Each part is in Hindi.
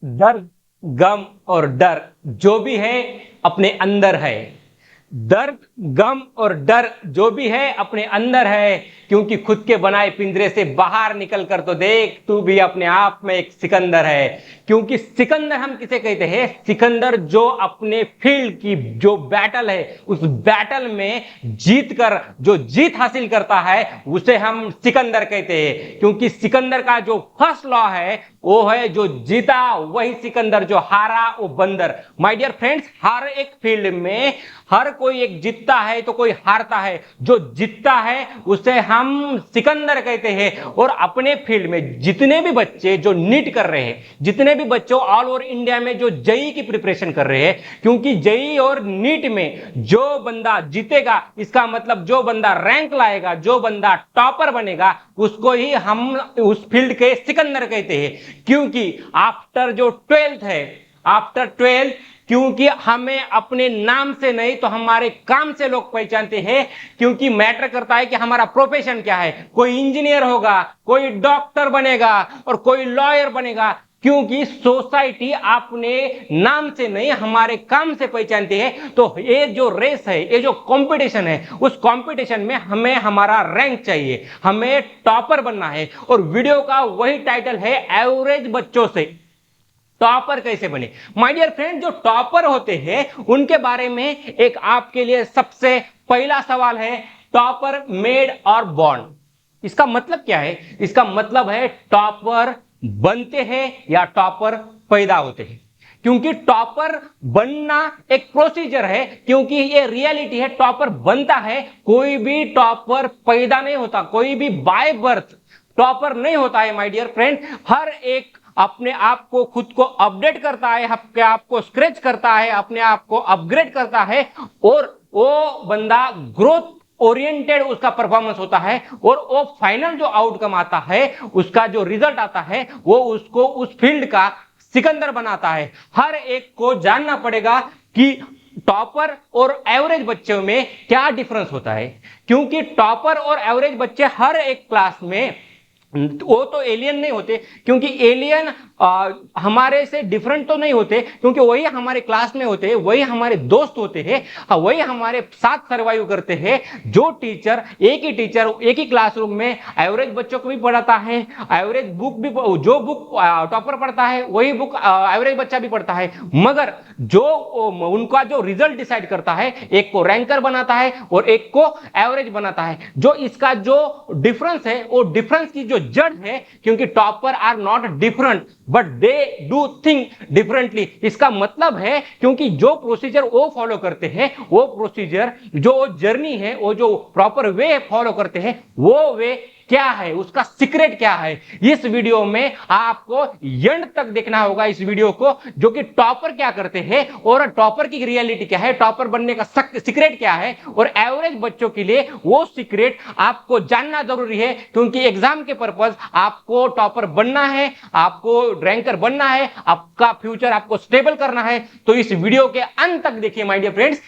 दर्द, गम और डर जो भी है अपने अंदर है। दर्द, गम और डर जो भी है अपने अंदर है, क्योंकि खुद के बनाए पिंजरे से बाहर निकल कर तो देख, तू भी अपने आप में एक सिकंदर है। क्योंकि सिकंदर हम किसे कहते हैं? सिकंदर जो अपने फील्ड की जो बैटल है, उस बैटल में जीत कर जो जीत हासिल करता है उसे हम सिकंदर कहते हैं। क्योंकि सिकंदर का जो फर्स्ट लॉ है वो है जो जीता वही सिकंदर, जो हारा वो बंदर। माय डियर फ्रेंड्स, हर एक फील्ड में हर कोई एक जीतता है तो कोई हारता है। जो जीतता है उसे हम सिकंदर कहते हैं। और अपने फील्ड में जितने भी बच्चे जो नीट कर रहे हैं, जितने भी बच्चों ऑल ओवर इंडिया में जो जेईई की प्रिपरेशन कर रहे हैं, क्योंकि जेईई और नीट में जो बंदा जीतेगा, इसका मतलब जो बंदा रैंक लाएगा, जो बंदा टॉपर बनेगा, उसको ही हम उस फील्ड के सिकंदर कहते हैं। क्योंकि आफ्टर जो 12th है, आफ्टर 12th, क्योंकि हमें अपने नाम से नहीं तो हमारे काम से लोग पहचानते हैं। क्योंकि मैटर करता है कि हमारा प्रोफेशन क्या है। कोई इंजीनियर होगा, कोई डॉक्टर बनेगा और कोई लॉयर बनेगा। क्योंकि सोसाइटी अपने नाम से नहीं हमारे काम से पहचानती है। तो ये जो रेस है, ये जो कंपटीशन है, उस कंपटीशन में हमें हमारा रैंक चाहिए, हमें टॉपर बनना है। और वीडियो का वही टाइटल है, एवरेज बच्चों से टॉपर कैसे बने। माय डियर फ्रेंड, जो टॉपर होते हैं उनके बारे में एक आपके लिए सबसे पहला सवाल है, टॉपर मेड और बॉर्न। इसका मतलब क्या है? इसका मतलब है टॉपर बनते हैं या टॉपर पैदा होते हैं। क्योंकि टॉपर बनना एक प्रोसीजर है, क्योंकि ये रियलिटी है। टॉपर बनता है, कोई भी टॉपर पैदा नहीं होता, कोई भी बाय बर्थ टॉपर नहीं होता है। माय डियर फ्रेंड, हर एक अपने आप को खुद को अपडेट करता है, अपने आप को स्क्रैच करता है, अपने आप को अपग्रेड करता है, और वो बंदा ग्रोथ ओरिएंटेड उसका परफॉर्मेंस होता है। और वो फाइनल जो आउटकम आता है, उसका जो रिजल्ट आता है, वो उसको उस फील्ड का सिकंदर बनाता है। हर एक को जानना पड़ेगा कि टॉपर और एवरेज बच्चों में क्या डिफरेंस होता है। क्योंकि टॉपर और एवरेज बच्चे हर एक क्लास में, वो तो एलियन नहीं होते, क्योंकि एलियन हमारे से डिफरेंट तो नहीं होते, क्योंकि वही हमारे क्लास में होते हैं, वही हमारे दोस्त होते हैं, वही हमारे साथ सर्वाइव करते हैं। जो टीचर एक ही क्लासरूम में एवरेज बच्चों को भी पढ़ाता है, एवरेज बुक भी, जो बुक टॉपर पढ़ता है वही बुक एवरेज बच्चा भी पढ़ता है, मगर जो उनका जो रिजल्ट डिसाइड करता है, एक को रैंकर बनाता है और एक को एवरेज बनाता है। जो इसका जो डिफरेंस है, वो डिफरेंस की जो जड़ है, क्योंकि topper are not different but they do think differently. इसका मतलब है क्योंकि जो प्रोसीजर वो फॉलो करते हैं, वो प्रोसीजर, जो जर्नी है, वो जो प्रॉपर वे फॉलो करते हैं, वो वे क्या है, उसका सीक्रेट क्या है, इस वीडियो में आपको एंड तक देखना होगा। इस वीडियो को, जो कि टॉपर क्या करते हैं और टॉपर की रियलिटी क्या है, टॉपर बनने का सीक्रेट क्या है, और एवरेज बच्चों के लिए वो सीक्रेट आपको जानना जरूरी है। क्योंकि एग्जाम के पर्पस आपको टॉपर बनना है, आपको रैंकर बनना है, आपका फ्यूचर आपको स्टेबल करना है। तो इस वीडियो के अंत तक देखिए my dear friends.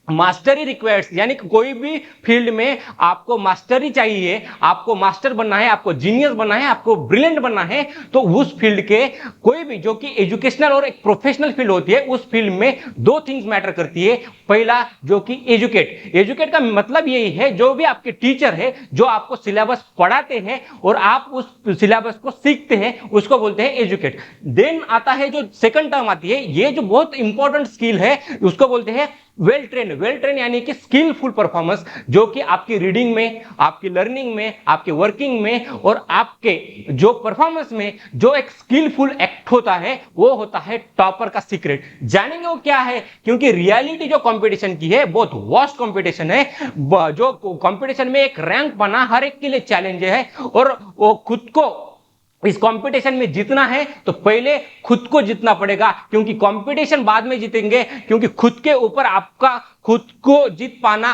Mastery requires, यानी कोई भी फील्ड में आपको मास्टरी चाहिए, आपको मास्टर बनना है, आपको जीनियस बनना है, आपको ब्रिलियंट बनना है, तो उस फील्ड के कोई भी जो कि एजुकेशनल और एक प्रोफेशनल फील्ड होती है, उस फील्ड में दो थिंग्स मैटर करती है। पहला जो कि एजुकेट का मतलब यही है, जो भी आपके टीचर है, जो आपको सिलेबस पढ़ाते हैं और आप उस सिलेबस को सीखते हैं, उसको बोलते हैं एजुकेट। देन आता है जो सेकंड टर्म आती है, ये जो बहुत इंपॉर्टेंट स्किल है, उसको बोलते हैं वेल ट्रेन यानी कि स्किलफुल परफॉर्मेंस, जो कि आपकी रीडिंग में, आपकी लर्निंग में, आपके वर्किंग में और आपके जो परफॉर्मेंस में जो एक स्किलफुल एक्ट होता है, वो होता है टॉपर का सीक्रेट। जानेंगे वो क्या है, क्योंकि रियलिटी जो कंपटीशन की है बहुत वास्ट कंपटीशन है। जो कंपटीशन में एक रैंक पाना हर एक के लिए चैलेंज है, और वो खुद को इस कंपटीशन में जीतना है तो पहले खुद को जीतना पड़ेगा। क्योंकि कंपटीशन बाद में जीतेंगे, क्योंकि खुद के ऊपर आपका खुद को जीत पाना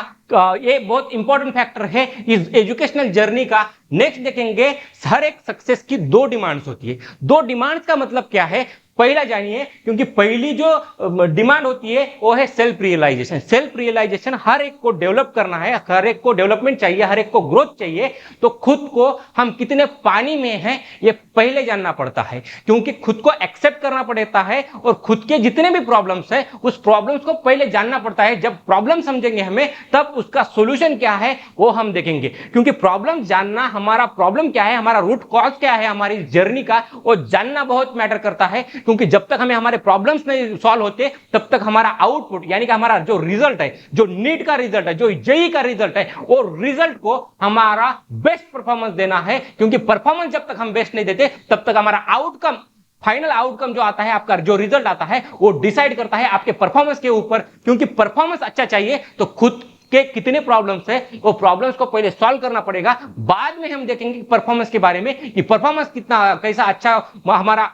ये बहुत इंपॉर्टेंट फैक्टर है इस एजुकेशनल जर्नी का। नेक्स्ट देखेंगे, हर एक सक्सेस की दो डिमांड्स होती है। दो डिमांड्स का मतलब क्या है? पहला जानिए, क्योंकि पहली जो डिमांड होती है वो है सेल्फ रियलाइजेशन। सेल्फ रियलाइजेशन हर एक को डेवलप करना है, हर एक को डेवलपमेंट चाहिए, हर एक को ग्रोथ चाहिए। तो खुद को हम कितने पानी में हैं ये पहले जानना पड़ता है, क्योंकि खुद को एक्सेप्ट करना पड़ता है और खुद के जितने भी प्रॉब्लम्स है उस प्रॉब्लम्स को पहले जानना पड़ता है। जब प्रॉब्लम समझेंगे हमें, तब उसका सॉल्यूशन क्या है वो हम देखेंगे, क्योंकि प्रॉब्लम जानना, हमारा प्रॉब्लम क्या है, हमारा रूट कॉज क्या है हमारी जर्नी का, वो जानना बहुत मैटर करता है। क्योंकि जब तक हमें हमारे प्रॉब्लम्स नहीं सॉल्व होते तब तक हमारा आउटपुट यानी कि हमारा जो रिजल्ट है, जो नीट का रिजल्ट है, जो जेई का रिजल्ट है, वो रिजल्ट को हमारा बेस्ट परफॉर्मेंस देना है। क्योंकि परफॉर्मेंस जब तक हम बेस्ट नहीं देते तब तक हमारा आउटकम, फाइनल आउटकम जो आता है, आपका जो रिजल्ट आता है वो डिसाइड करता है आपके परफॉर्मेंस के ऊपर। क्योंकि परफॉर्मेंस अच्छा चाहिए तो खुद के कितने प्रॉब्लम्स है वो प्रॉब्लम्स को पहले सॉल्व करना पड़ेगा। बाद में हम देखेंगे परफॉर्मेंस के बारे में कि परफॉर्मेंस कितना, कैसा अच्छा, हमारा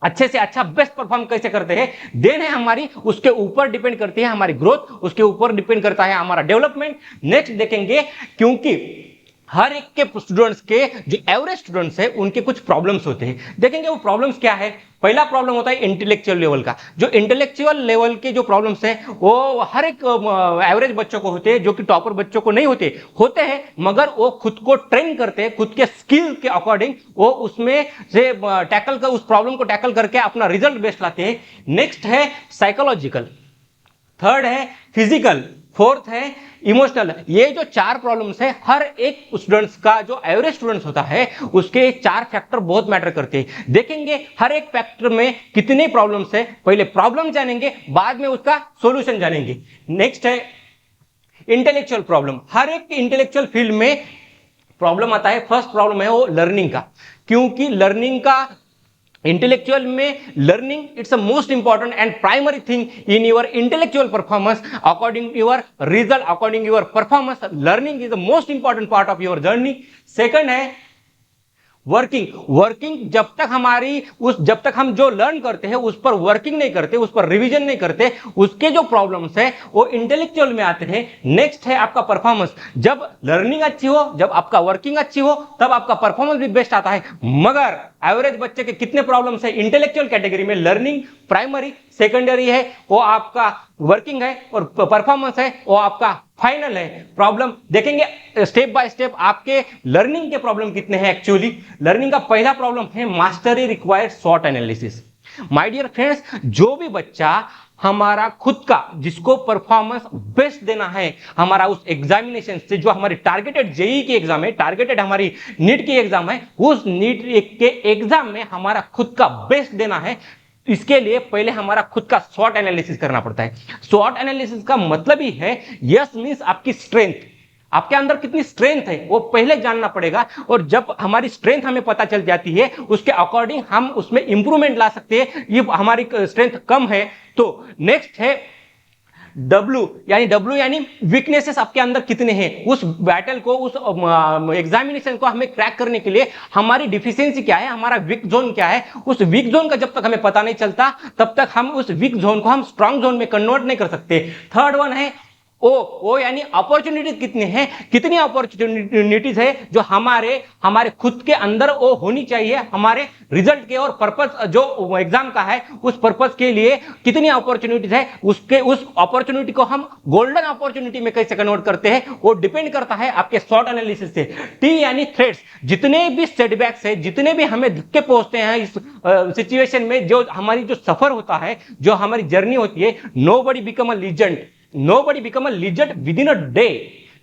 अच्छे से अच्छा बेस्ट परफॉर्म कैसे करते हैं। देन है हमारी, उसके ऊपर डिपेंड करती है हमारी ग्रोथ, उसके ऊपर डिपेंड करता है हमारा डेवलपमेंट। नेक्स्ट देखेंगे, क्योंकि हर एक के स्टूडेंट्स के, जो एवरेज स्टूडेंट्स है उनके कुछ प्रॉब्लम्स होते हैं। देखेंगे वो प्रॉब्लम्स क्या है। पहला प्रॉब्लम होता है इंटेलेक्चुअल लेवल का। जो इंटेलेक्चुअल लेवल के जो प्रॉब्लम्स है वो हर एक एवरेज बच्चों को होते हैं, जो कि टॉपर बच्चों को नहीं होते हैं, मगर वो खुद को ट्रेन करते हैं, खुद के स्किल के अकॉर्डिंग वो उसमें से टैकल कर, उस प्रॉब्लम को टैकल करके अपना रिजल्ट बेस्ट लाते हैं। नेक्स्ट है साइकोलॉजिकल, थर्ड है फिजिकल, फोर्थ है इमोशनल। ये जो चार प्रॉब्लम्स है, हर एक स्टूडेंट्स का, जो एवरेज स्टूडेंट्स होता है उसके चार फैक्टर बहुत मैटर करते हैं। देखेंगे हर एक फैक्टर में कितने प्रॉब्लम्स है, पहले प्रॉब्लम जानेंगे, बाद में उसका सॉल्यूशन जानेंगे। नेक्स्ट है इंटेलेक्चुअल प्रॉब्लम। हर एक इंटेलेक्चुअल फील्ड में प्रॉब्लम आता है। फर्स्ट प्रॉब्लम है वो लर्निंग का, क्योंकि लर्निंग का, इंटेलेक्चुअल में learning it's a most important and primary thing in your intellectual performance. According to your result, according to your performance, learning is the most important part of your journey. Second है वर्किंग जब तक हम जो लर्न करते हैं उस पर वर्किंग नहीं करते, उस पर रिवीजन नहीं करते, उसके जो प्रॉब्लम्स है वो इंटेलेक्चुअल में आते हैं। नेक्स्ट है आपका परफॉर्मेंस। जब लर्निंग अच्छी हो, जब आपका वर्किंग अच्छी हो, तब आपका परफॉर्मेंस भी बेस्ट आता है। मगर एवरेज बच्चे के कितने प्रॉब्लम्स है इंटेलेक्चुअल कैटेगरी में, लर्निंग प्राइमरी, सेकेंडरी है वो आपका वर्किंग है, और परफॉर्मेंस है वो आपका फाइनल है। प्रॉब्लम देखेंगे स्टेप बाय स्टेप आपके लर्निंग के प्रॉब्लम कितने हैं। एक्चुअली लर्निंग का पहला प्रॉब्लम है mastery required short analysis. My dear friends, जो भी बच्चा हमारा खुद का, जिसको परफॉर्मेंस बेस्ट देना है हमारा उस एग्जामिनेशन से, जो हमारी टारगेटेड जेई की एग्जाम है, टारगेटेड हमारी नीट की एग्जाम है, उस नीट के एग्जाम में हमारा खुद का बेस्ट देना है, इसके लिए पहले हमारा खुद का शॉर्ट एनालिसिस करना पड़ता है। शॉर्ट एनालिसिस का मतलब ही है, यस मींस आपकी स्ट्रेंथ, आपके अंदर कितनी स्ट्रेंथ है वो पहले जानना पड़ेगा। और जब हमारी स्ट्रेंथ हमें पता चल जाती है, उसके अकॉर्डिंग हम उसमें इंप्रूवमेंट ला सकते हैं। ये हमारी स्ट्रेंथ कम है तो नेक्स्ट है डब्ल्यू यानी वीकनेसेस आपके अंदर कितने हैं। उस बैटल को, उस एग्जामिनेशन को हमें क्रैक करने के लिए हमारी डिफिशियंसी क्या है, हमारा वीक जोन क्या है, उस वीक जोन का जब तक हमें पता नहीं चलता तब तक हम उस वीक जोन को हम स्ट्रांग जोन में कन्वर्ट नहीं कर सकते। थर्ड वन है ओ यानी अपॉर्चुनिटीज कितनी है, कितनी अपॉर्चुनिटीज है जो हमारे खुद के अंदर वो होनी चाहिए, हमारे रिजल्ट के और पर्पस जो एग्जाम का है उस पर्पस के लिए कितनी अपॉर्चुनिटीज है, उस अपॉर्चुनिटी को हम गोल्डन अपॉर्चुनिटी में कैसे कन्वर्ट करते हैं वो डिपेंड करता है आपके शॉर्ट एनालिसिस से। टी यानी थ्रेट्स, जितने भी सेटबैक्स है, जितने भी हमें धक्के पहुंचते हैं इस सिचुएशन में, जो हमारी जो सफर होता है, जो हमारी जर्नी होती है, nobody become a legend, nobody become a legend within a day.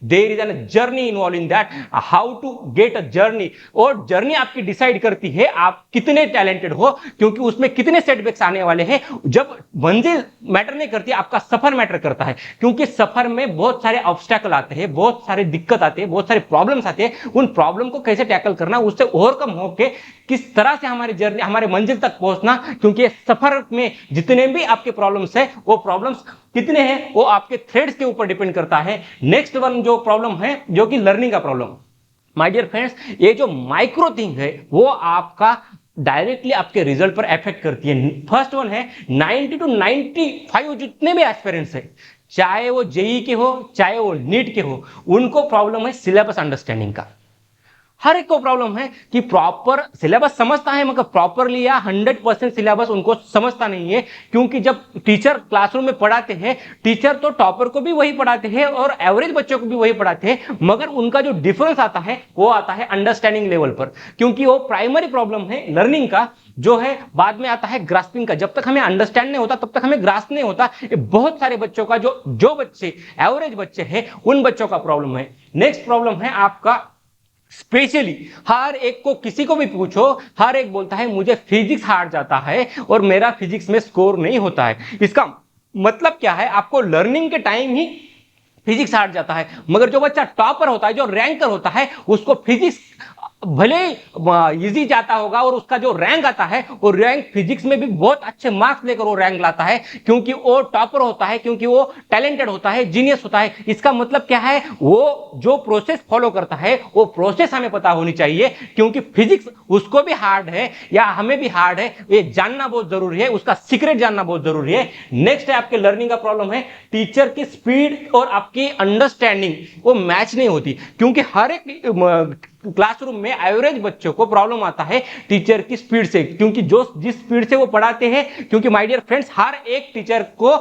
There is a journey involved in that, how to get a journey। और जर्नी आपकी डिसाइड करती है आप कितने टैलेंटेड हो, क्योंकि उसमें कितने सेटबैक्स आने वाले हैं। जब मंजिल मैटर नहीं करती, आपका सफर मैटर करता है, क्योंकि सफर में बहुत सारे ऑब्स्टैकल आते हैं, बहुत सारे दिक्कत आते हैं, बहुत सारे प्रॉब्लम्स आते हैं। उन प्रॉब्लम को कैसे टैकल करना, उससे ओवरकम होके किस तरह से हमारी जर्नी, हमारे मंजिल तक पहुंचना, क्योंकि सफर में जितने भी आपके प्रॉब्लम्स है वो प्रॉब्लम्स कितने हैं वो आपके थ्रेड्स के ऊपर डिपेंड करता है। नेक्स्ट वन जो प्रॉब्लम है जो कि लर्निंग का प्रॉब्लम, माय डियर फ्रेंड्स, ये जो माइक्रो थिंग है वो आपका डायरेक्टली आपके रिजल्ट पर इफेक्ट करती है। फर्स्ट वन है 90 to 95 जितने भी एस्पिरेंट्स है, चाहे वो जेई के हो चाहे वो नीट के हो, उनको प्रॉब्लम है सिलेबस अंडरस्टैंडिंग का। हर एक को प्रॉब्लम है कि प्रॉपर सिलेबस समझता है मगर प्रॉपरली या 100% सिलेबस उनको समझता नहीं है। क्योंकि जब टीचर क्लासरूम में पढ़ाते हैं, टीचर तो टॉपर को भी वही पढ़ाते हैं और एवरेज बच्चों को भी वही पढ़ाते हैं, मगर उनका जो डिफरेंस आता है वो आता है अंडरस्टैंडिंग लेवल पर। क्योंकि वो प्राइमरी प्रॉब्लम है लर्निंग का जो है, बाद में आता है ग्रास्पिंग का। जब तक हमें अंडरस्टैंड नहीं होता तब तक हमें ग्रास्प नहीं होता। बहुत सारे बच्चों का जो बच्चे एवरेज बच्चे हैं उन बच्चों का प्रॉब्लम है। नेक्स्ट प्रॉब्लम है आपका स्पेशली, हर एक को किसी को भी पूछो, हर एक बोलता है मुझे फिजिक्स हार्ड जाता है और मेरा फिजिक्स में स्कोर नहीं होता है। इसका मतलब क्या है, आपको लर्निंग के टाइम ही फिजिक्स हार्ड जाता है, मगर जो बच्चा टॉपर होता है, जो रैंकर होता है, उसको फिजिक्स भले इजी जाता होगा और उसका जो रैंक आता है वो रैंक फिजिक्स में भी बहुत अच्छे मार्क्स लेकर वो रैंक लाता है, क्योंकि वो टॉपर होता है, क्योंकि वो टैलेंटेड होता है, जीनियस होता है। इसका मतलब क्या है, वो जो प्रोसेस फॉलो करता है वो प्रोसेस हमें पता होनी चाहिए, क्योंकि फिजिक्स उसको भी हार्ड है या हमें भी हार्ड है, ये जानना बहुत जरूरी है, उसका सीक्रेट जानना बहुत जरूरी है। नेक्स्ट है आपके लर्निंग का प्रॉब्लम है, टीचर की स्पीड और आपकी अंडरस्टैंडिंग वो मैच नहीं होती। क्योंकि हर एक क्लासरूम में एवरेज बच्चों को प्रॉब्लम आता है टीचर की स्पीड से, क्योंकि जिस स्पीड से वो पढ़ाते हैं, क्योंकि माय डियर फ्रेंड्स हर एक टीचर को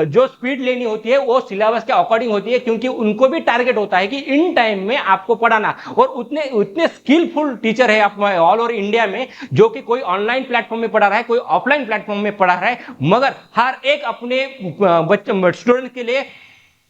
जो स्पीड लेनी होती है वो सिलेबस के अकॉर्डिंग होती है, क्योंकि उनको भी टारगेट होता है कि इन टाइम में आपको पढ़ाना। और उतने स्किलफुल टीचर है आप ऑल ओवर इंडिया में, जो कि कोई ऑनलाइन प्लेटफॉर्म में पढ़ा रहा है, कोई ऑफलाइन प्लेटफॉर्म में पढ़ा रहा है, मगर हर एक अपने स्टूडेंट के लिए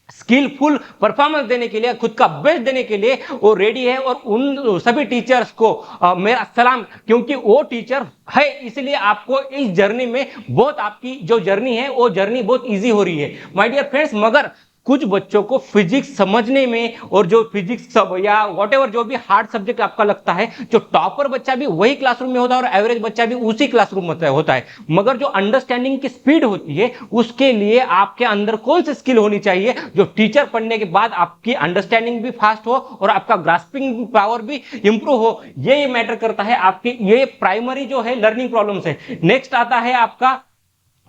स्किलफुल परफॉर्मेंस देने के लिए, खुद का बेस्ट देने के लिए वो रेडी है। और उन सभी टीचर्स को मेरा सलाम, क्योंकि वो टीचर है, इसलिए आपको इस जर्नी में बहुत, आपकी जो जर्नी है वो जर्नी बहुत इजी हो रही है माय डियर फ्रेंड्स। मगर कुछ बच्चों को फिजिक्स समझने में, और जो फिजिक्स सब या व्हाटएवर जो भी हार्ड सब्जेक्ट आपका लगता है, जो टॉपर बच्चा भी वही क्लासरूम में होता है और एवरेज बच्चा भी उसी क्लासरूम में होता है, मगर जो अंडरस्टैंडिंग की स्पीड होती है उसके लिए आपके अंदर कौन सी स्किल होनी चाहिए, जो टीचर पढ़ने के बाद आपकी अंडरस्टैंडिंग भी फास्ट हो और आपका ग्रास्पिंग पावर भी इंप्रूव हो, ये मैटर करता है। आपके ये प्राइमरी जो है लर्निंग प्रॉब्लम्स है। नेक्स्ट आता है आपका,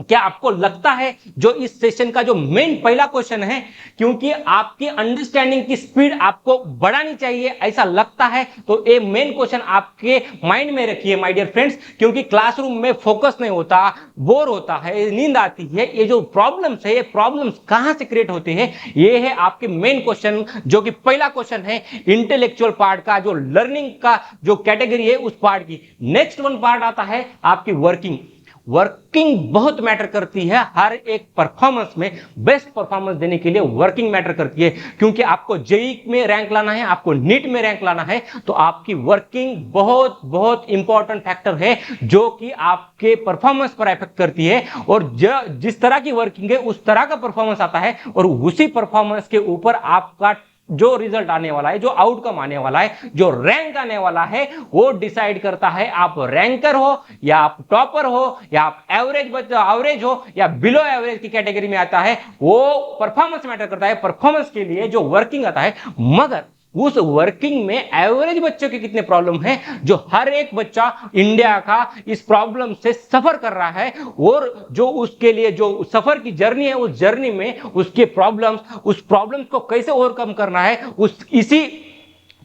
क्या आपको लगता है जो इस सेशन का जो मेन पहला क्वेश्चन है, क्योंकि आपकी अंडरस्टैंडिंग की स्पीड आपको बढ़ानी चाहिए ऐसा लगता है, तो ये मेन क्वेश्चन आपके माइंड में रखिए माय डियर फ्रेंड्स। क्योंकि क्लासरूम में फोकस नहीं होता, बोर होता है, नींद आती है, ये जो प्रॉब्लम्स है, ये प्रॉब्लम्स कहां से क्रिएट होते हैं, ये है आपके मेन क्वेश्चन, जो कि पहला क्वेश्चन है इंटेलेक्चुअल पार्ट का, जो लर्निंग का जो कैटेगरी है उस पार्ट की। नेक्स्ट वन पार्ट आता है आपकी वर्किंग। वर्किंग बहुत मैटर करती है, हर एक परफॉर्मेंस में बेस्ट परफॉर्मेंस देने के लिए वर्किंग मैटर करती है। क्योंकि आपको जेईई में रैंक लाना है, आपको नीट में रैंक लाना है, तो आपकी वर्किंग बहुत बहुत इंपॉर्टेंट फैक्टर है, जो कि आपके परफॉर्मेंस पर इफेक्ट करती है। और जिस तरह की वर्किंग है उस तरह का परफॉर्मेंस आता है, और उसी परफॉर्मेंस के ऊपर आपका जो रिजल्ट आने वाला है, जो आउटकम आने वाला है, जो रैंक आने वाला है, वो डिसाइड करता है आप रैंकर हो या आप टॉपर हो या आप एवरेज हो या बिलो एवरेज की कैटेगरी में आता है, वो परफॉर्मेंस मैटर करता है। परफॉर्मेंस के लिए जो वर्किंग आता है, मगर उस वर्किंग में एवरेज बच्चों के कितने प्रॉब्लम है, जो हर एक बच्चा इंडिया का इस प्रॉब्लम से सफर कर रहा है, और जो उसके लिए जो सफर की जर्नी है, उस जर्नी में उसके प्रॉब्लम्स, उस प्रॉब्लम्स को कैसे ओवरकम करना है, उस इसी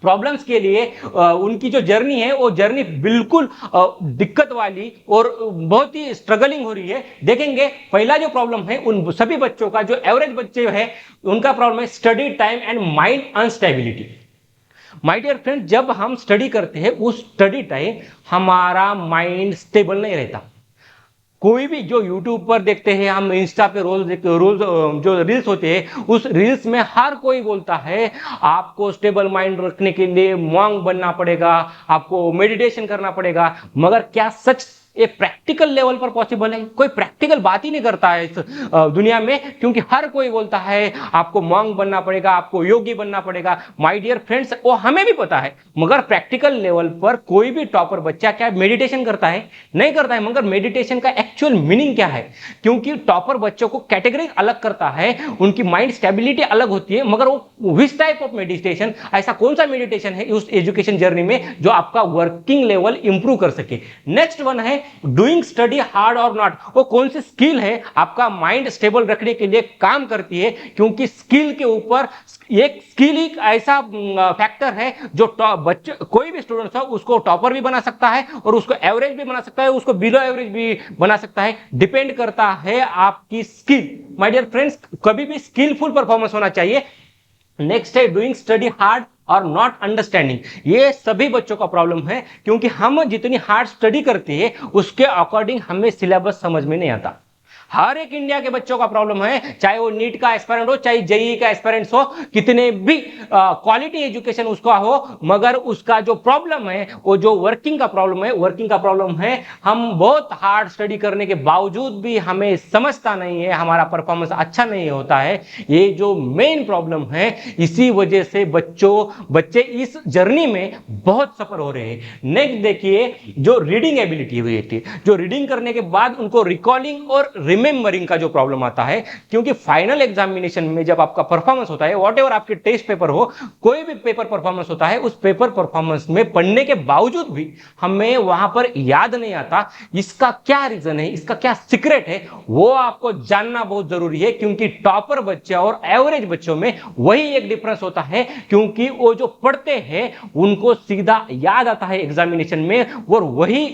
प्रॉब्लम्स के लिए उनकी जो जर्नी है वो जर्नी बिल्कुल दिक्कत वाली और बहुत ही स्ट्रगलिंग हो रही है। देखेंगे पहला जो प्रॉब्लम है उन सभी बच्चों का, जो एवरेज बच्चे है उनका प्रॉब्लम है study time and mind unstability. My dear friend, जब हम स्टडी करते हैं उस स्टडी टाइम हमारा माइंड स्टेबल नहीं रहता। कोई भी जो यूट्यूब पर देखते हैं हम, इंस्टा पे रोज जो रील्स होते हैं, उस रील्स में हर कोई बोलता है आपको स्टेबल माइंड रखने के लिए मॉन्क बनना पड़ेगा, आपको मेडिटेशन करना पड़ेगा। मगर क्या सच ये प्रैक्टिकल लेवल पर पॉसिबल है? कोई प्रैक्टिकल बात ही नहीं करता है इस दुनिया में, क्योंकि हर कोई बोलता है आपको मॉन्क बनना पड़ेगा, आपको योगी बनना पड़ेगा। माय डियर फ्रेंड्स, वो हमें भी पता है, मगर प्रैक्टिकल लेवल पर कोई भी टॉपर बच्चा क्या मेडिटेशन करता है? नहीं करता है। मगर मेडिटेशन का एक्चुअल मीनिंग क्या है? क्योंकि टॉपर बच्चों को कैटेगरी अलग करता है, उनकी माइंड स्टेबिलिटी अलग होती है, मगर वो विच टाइप ऑफ मेडिटेशन, ऐसा कौन सा मेडिटेशन है उस एजुकेशन जर्नी में जो आपका वर्किंग लेवल इंप्रूव कर सके। नेक्स्ट वन है डूइंग स्टडी हार्ड और नॉट, वो कौन सी स्किल है आपका माइंड स्टेबल रखने के लिए काम करती है, क्योंकि स्किल के ऊपर एक स्किल एक ऐसा फैक्टर है जो बच्चे कोई भी स्टूडेंट हो उसको टॉपर भी बना सकता है और उसको एवरेज भी बना सकता है, उसको बिलो एवरेज भी बना सकता है, डिपेंड करता है आपकी स्किल। माय डियर फ्रेंड्स, कभी भी स्किलफुल परफॉर्मेंस होना चाहिए। नेक्स्ट है डूइंग स्टडी हार्ड और नॉट अंडरस्टैंडिंग, ये सभी बच्चों का प्रॉब्लम है, क्योंकि हम जितनी हार्ड स्टडी करते हैं उसके अकॉर्डिंग हमें सिलेबस समझ में नहीं आता। हर एक इंडिया के बच्चों का प्रॉब्लम है, चाहे वो नीट का एस्पिरेंट हो, चाहे जेईई का एस्पिरेंट्स हो, कितने भी क्वालिटी एजुकेशन उसका हो, मगर उसका जो प्रॉब्लम है वो जो वर्किंग का प्रॉब्लम है। हम बहुत हार्ड स्टडी करने के बावजूद भी हमें समझता नहीं है, हमारा परफॉर्मेंस अच्छा नहीं होता है, ये जो मेन प्रॉब्लम है। इसी वजह से बच्चे इस जर्नी में बहुत सफर हो रहे हैं। नेक्स्ट देखिए, जो रीडिंग एबिलिटी हुई थी, जो रीडिंग करने के बाद उनको रिकॉलिंग और रिमेंबरिंग का जो प्रॉब्लम आता है, क्योंकि फाइनल एग्जामिनेशन में जब आपका परफॉर्मेंस होता है, व्हाटएवर आपके टेस्ट पेपर हो, कोई भी पेपर परफॉर्मेंस होता है, उस पेपर परफॉर्मेंस में पढ़ने के बावजूद भी हमें वहां पर याद नहीं आता। इसका क्या रीजन है, इसका क्या सीक्रेट है, वो आपको जानना बहुत जरूरी है, क्योंकि टॉपर बच्चे और एवरेज बच्चों में वही एक डिफरेंस होता है, क्योंकि वो जो पढ़ते हैं उनको सीधा याद आता है एग्जामिनेशन में, और वही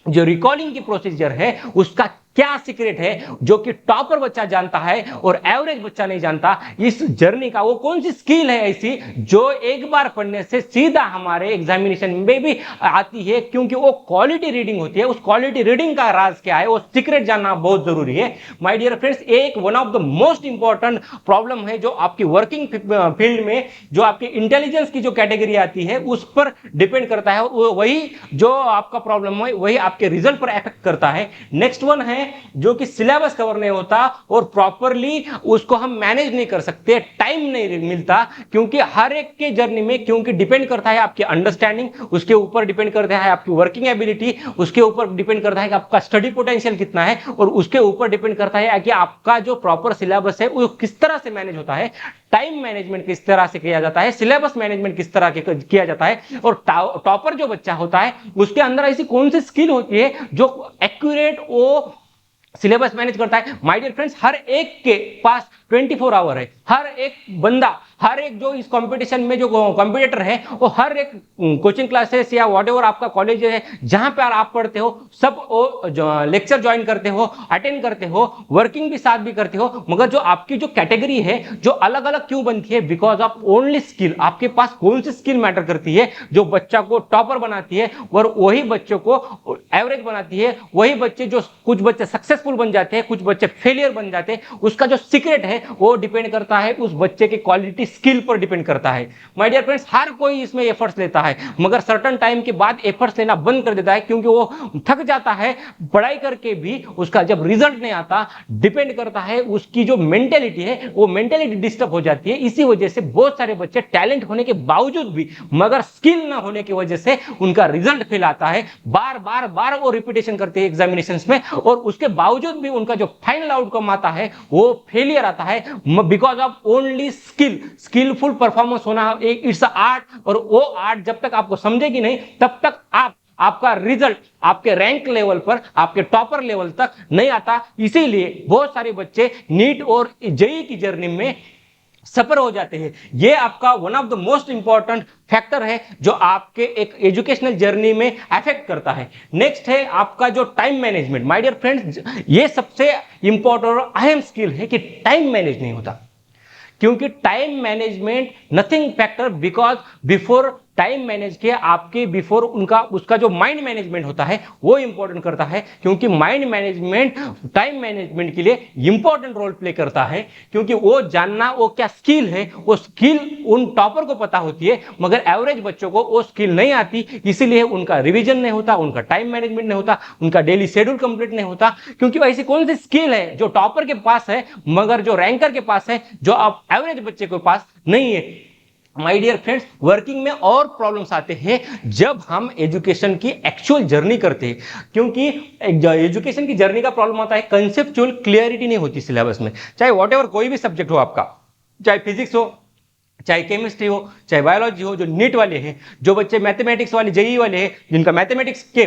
जो रिकॉलिंग की प्रोसीजर है उसका क्या सीक्रेट है जो कि टॉपर बच्चा जानता है और एवरेज बच्चा नहीं जानता। इस जर्नी का वो कौन सी स्किल है ऐसी जो एक बार पढ़ने से सीधा हमारे एग्जामिनेशन में भी आती है, क्योंकि वो क्वालिटी रीडिंग होती है। उस क्वालिटी रीडिंग का राज क्या है, वो सीक्रेट जानना बहुत जरूरी है। माय डियर फ्रेंड्स, एक one of the most important problem है जो आपकी वर्किंग फील्ड में जो आपकी इंटेलिजेंस की जो कैटेगरी आती है उस पर डिपेंड करता है, वही जो आपका प्रॉब्लम है वही आपके रिजल्ट पर इफेक्ट करता है। नेक्स्ट वन है जो कि सिलेबस कवर नहीं होता और प्रॉपरली उसको हम मैनेज नहीं कर सकते, टाइम नहीं मिलता, क्योंकि हर एक के जर्नी में क्योंकि डिपेंड करता है आपकी अंडरस्टैंडिंग, उसके ऊपर डिपेंड करता है आपकी वर्किंग एबिलिटी, उसके ऊपर डिपेंड करता है कि आपका स्टडी पोटेंशियल कितना है, और उसके ऊपर डिपेंड करता है कि आपका जो प्रॉपर सिलेबस है वो किस तरह से मैनेज होता है, टाइम मैनेजमेंट किस तरह से किया जाता है, सिलेबस मैनेजमेंट किस तरह किया जाता है, और टॉपर जो बच्चा होता है उसके अंदर ऐसी कौन सी स्किल होती है जो एक्यूरेट वो सिलेबस मैनेज करता है। माय डियर फ्रेंड्स, हर एक के पास 24 आवर है, हर एक बंदा, हर एक जो इस कंपटीशन में जो कॉम्पिटिटर है वो हर एक कोचिंग क्लासेस या व्हाटएवर आपका कॉलेज है जहां पर आप पढ़ते हो सब लेक्चर ज्वाइन करते हो, अटेंड करते हो, वर्किंग भी साथ भी करते हो, मगर जो आपकी जो कैटेगरी है जो अलग अलग क्यों बनती है, बिकॉज ऑफ ओनली स्किल। आपके पास कौन सी स्किल मैटर करती है जो बच्चा को टॉपर बनाती है और वही बच्चों को एवरेज बनाती है। वही बच्चे जो कुछ बच्चे सक्सेसफुल बन जाते हैं, कुछ बच्चे फेलियर बन जाते हैं, उसका जो सीक्रेट है वो डिपेंड करता है उस बच्चे के क्वालिटी स्किल पर डिपेंड करता है। माय डियर फ्रेंड्स, हर कोई इसमें एफर्ट्स लेता है, मगर सर्टेन टाइम के बाद एफर्ट्स लेना बंद कर देता है, क्योंकि वो थक जाता है पढ़ाई करके भी, उसका जब रिजल्ट नहीं आता, डिपेंड करता है उसकी जो मेंटेलिटी है वो मेंटेलिटी डिस्टर्ब हो जाती है। इसी वजह से बहुत सारे बच्चे टैलेंट होने के बावजूद भी मगर स्किल ना होने की वजह से उनका रिजल्ट फेल आता है। बार बार बार वो रिपीटेशन करते हैं एग्जामिनेशंस में, और उसके बावजूद भी उनका जो फाइनल आउटकम आता है वो फेलियर आता है, because of only skill. Skillful performance होना एक इट्स आर्ट, और वो आर्ट जब तक आपको समझेगी नहीं तब तक आपका रिजल्ट आपके रैंक लेवल पर, आपके टॉपर लेवल तक नहीं आता। इसीलिए बहुत सारे बच्चे नीट और जेईई की जर्नी में सफर हो जाते हैं। ये आपका one of the most important factor है जो आपके एक एजुकेशनल जर्नी में अफेक्ट करता है। नेक्स्ट है आपका जो time management. My dear friends, ये सबसे इंपॉर्टेंट और अहम स्किल है कि टाइम मैनेज नहीं होता, क्योंकि time management nothing factor, because before time manage किया आपके बिफोर उनका उसका जो माइंड मैनेजमेंट होता है वो इंपॉर्टेंट करता है, क्योंकि माइंड मैनेजमेंट टाइम मैनेजमेंट के लिए इंपॉर्टेंट रोल प्ले करता है, क्योंकि वो जानना वो क्या स्किल है, वो स्किल उन टॉपर को पता होती है, मगर एवरेज बच्चों को वो स्किल नहीं आती, इसीलिए उनका रिवीजन नहीं होता, उनका टाइम मैनेजमेंट नहीं होता, उनका डेली शेड्यूल कंप्लीट नहीं होता, क्योंकि ऐसी कौन सी स्किल है जो टॉपर के पास है मगर जो रैंकर के पास है, जो आप एवरेज बच्चे के पास नहीं है। माय डियर फ्रेंड्स, वर्किंग में और प्रॉब्लम्स आते हैं जब हम एजुकेशन की एक्चुअल जर्नी करते हैं, क्योंकि एजुकेशन की जर्नी का प्रॉब्लम आता है कंसेप्चुअल क्लियरिटी नहीं होती सिलेबस में। चाहे व्हाटएवर कोई भी सब्जेक्ट हो आपका, चाहे फिजिक्स हो, चाहे केमिस्ट्री हो, चाहे बायोलॉजी हो, जो नीट वाले हैं, जो बच्चे मैथमेटिक्स वाले जेईई वाले हैं जिनका मैथमेटिक्स के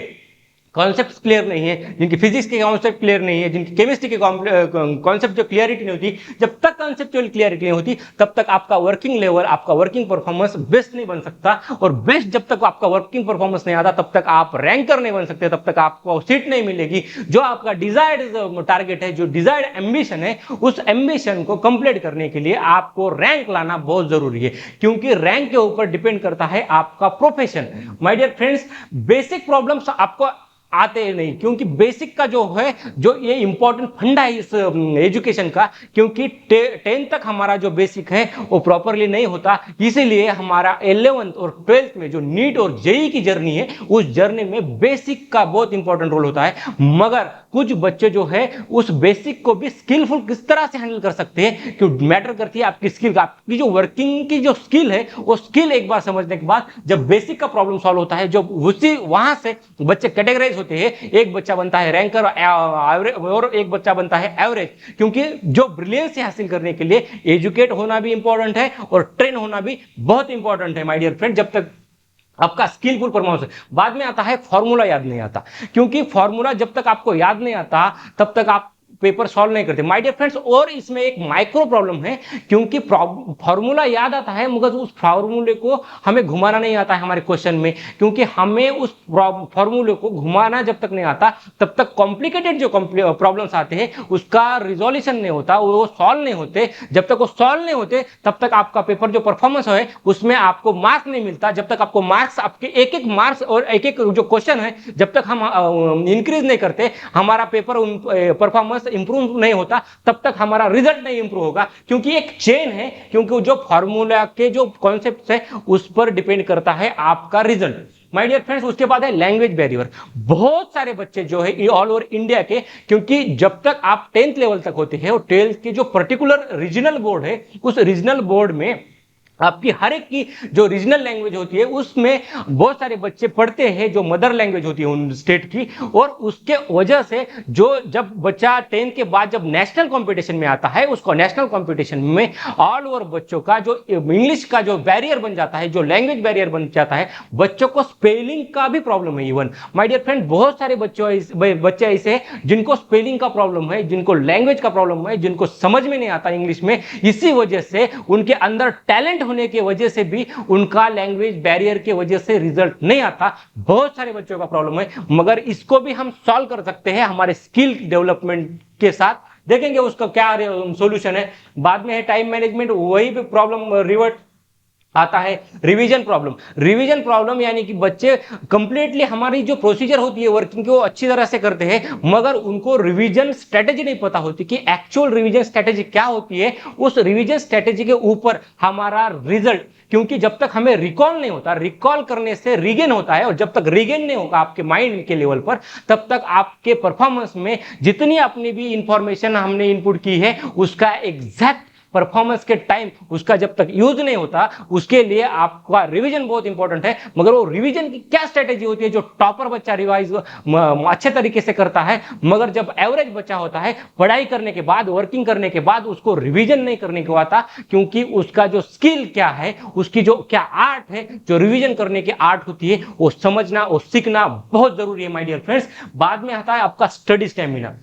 कॉन्सेप्ट क्लियर नहीं है, जिनकी फिजिक्स के कॉन्सेप्ट क्लियर नहीं है, जिनकी केमिस्ट्री के कॉन्सेप्ट जो क्लियरिटी नहीं होती, जब तक कॉन्सेप्चुअल क्लियरिटी नहीं होती तब तक आपका वर्किंग लेवल, आपका वर्किंग परफॉर्मेंस बेस्ट नहीं बन सकता। और बेस्ट जब तक आपका वर्किंग परफॉर्मेंस नहीं आता तब तक आप रैंकर नहीं बन सकते, तब तक आपको सीट नहीं मिलेगी। जो आपका डिजायर्ड टारगेट है, जो डिजायर्ड एम्बिशन है, उस एम्बिशन को कंप्लीट करने के लिए आपको रैंक लाना बहुत जरूरी है, क्योंकि रैंक के ऊपर डिपेंड करता है आपका profession. My dear friends, basic problems आपको आते नहीं, क्योंकि बेसिक का जो है, जो ये इंपॉर्टेंट फंडा है इस एजुकेशन का, क्योंकि 10 तक हमारा जो बेसिक है वो प्रॉपरली नहीं होता। इसीलिए हमारा 11th और 12th में जो नीट और जेई की जर्नी है, उस जर्नी में बेसिक का बहुत इंपॉर्टेंट रोल होता है। मगर कुछ बच्चे जो है उस बेसिक को भी स्किलफुल किस तरह से हैंडल कर सकते हैं, क्योंकि मैटर करती है आपकी स्किल, आपकी जो वर्किंग की जो स्किल है, वो स्किल एक बार समझने के बाद जब बेसिक का प्रॉब्लम सॉल्व होता है, जब उसी वहां से बच्चे कैटेगराइज होते हैं, एक बच्चा बनता है रैंकर और एक बच्चा बनता है एवरेज। क्योंकि जो ब्रिलियंस हासिल करने के लिए एजुकेट होना भी इंपॉर्टेंट है और ट्रेन होना भी बहुत इंपॉर्टेंट है माय डियर फ्रेंड। जब तक आपका स्किलफुल परफॉर्मेंस, बाद में आता है फॉर्मूला याद नहीं आता, क्योंकि फॉर्मूला जब तक आपको याद नहीं आता तब तक आप पेपर सॉल्व नहीं करते माय डियर फ्रेंड्स। और इसमें एक माइक्रो प्रॉब्लम है, क्योंकि फॉर्मूला याद आता है मगर उस फॉर्मूले को हमें घुमाना नहीं आता है हमारे क्वेश्चन में, क्योंकि हमें उस फॉर्मूले को घुमाना जब तक नहीं आता तब तक कॉम्प्लिकेटेड जो प्रॉब्लम्स आते हैं उसका रिजोल्यूशन नहीं होता, वो सॉल्व नहीं होते। जब तक वो सॉल्व नहीं होते तब तक आपका पेपर जो परफॉर्मेंस है उसमें आपको मार्क्स नहीं मिलता। जब तक आपको मार्क्स, आपके एक एक मार्क्स और एक एक जो क्वेश्चन है, जब तक हम इंक्रीज नहीं करते, हमारा पेपर परफॉर्मेंस इंप्रूव नहीं होता, तब तक हमारा रिजल्ट नहीं इंप्रूव होगा। क्योंकि एक चेन है, क्योंकि जो फॉर्मूला के जो कॉन्सेप्ट है उस पर डिपेंड करता है आपका रिजल्ट माय डियर फ्रेंड्स। उसके बाद है लैंग्वेज बैरियर। बहुत सारे बच्चे जो है ऑल ओवर इंडिया के, क्योंकि जब तक आप 10th लेवल तक होते हैं और 12th की जो पर्टिकुलर रीजनल बोर्ड है, उस रीजनल बोर्ड में आपकी हर एक की जो रीजनल लैंग्वेज होती है उसमें बहुत सारे बच्चे पढ़ते हैं जो मदर लैंग्वेज होती है उन स्टेट की। और उसके वजह से जो जब बच्चा 10th के बाद जब नेशनल कंपटीशन में आता है, उसको नेशनल कंपटीशन में ऑल ओवर बच्चों का जो इंग्लिश का जो बैरियर बन जाता है, जो लैंग्वेज बैरियर बन जाता है, बच्चों को स्पेलिंग का भी प्रॉब्लम है। इवन माय डियर फ्रेंड, बहुत सारे बच्चे ऐसे हैं जिनको स्पेलिंग का प्रॉब्लम है, जिनको लैंग्वेज का प्रॉब्लम है, जिनको समझ में नहीं आता इंग्लिश में। इसी वजह से उनके अंदर टैलेंट होने की वजह से भी उनका लैंग्वेज बैरियर की वजह से रिजल्ट नहीं आता। बहुत सारे बच्चों का प्रॉब्लम है, मगर इसको भी हम सॉल्व कर सकते हैं हमारे स्किल डेवलपमेंट के साथ। देखेंगे उसका क्या सॉल्यूशन है। बाद में है टाइम मैनेजमेंट, वही भी प्रॉब्लम रिवर्ट आता है। रिवीजन प्रॉब्लम, रिवीजन प्रॉब्लम यानी कि बच्चे कंप्लीटली हमारी जो प्रोसीजर होती है वर्किंग की वो अच्छी तरह से करते हैं, मगर उनको रिवीजन स्ट्रेटेजी नहीं पता होती कि एक्चुअल रिवीजन स्ट्रेटेजी क्या होती है। उस रिवीजन स्ट्रेटेजी के ऊपर हमारा रिजल्ट, क्योंकि जब तक हमें रिकॉल नहीं होता, रिकॉल करने से रीगेन होता है, और जब तक रीगेन नहीं होगा आपके माइंड के लेवल पर, तब तक आपके परफॉर्मेंस में जितनी अपनी भी इंफॉर्मेशन हमने इनपुट की है उसका एग्जैक्ट परफॉर्मेंस के टाइम उसका जब तक यूज नहीं होता, उसके लिए आपका रिवीजन बहुत इंपॉर्टेंट है। मगर वो रिवीजन की क्या स्ट्रेटेजी होती है, जो टॉपर बच्चा रिवाइज अच्छे तरीके से करता है, मगर जब एवरेज बच्चा होता है पढ़ाई करने के बाद, वर्किंग करने के बाद उसको रिवीजन नहीं करने को आता, क्योंकि उसका जो स्किल क्या है, उसकी जो क्या आर्ट है, जो रिवीजन करने की आर्ट होती है, वो समझना और सीखना बहुत जरूरी है माय डियर फ्रेंड्स। बाद में आता है आपका study stamina.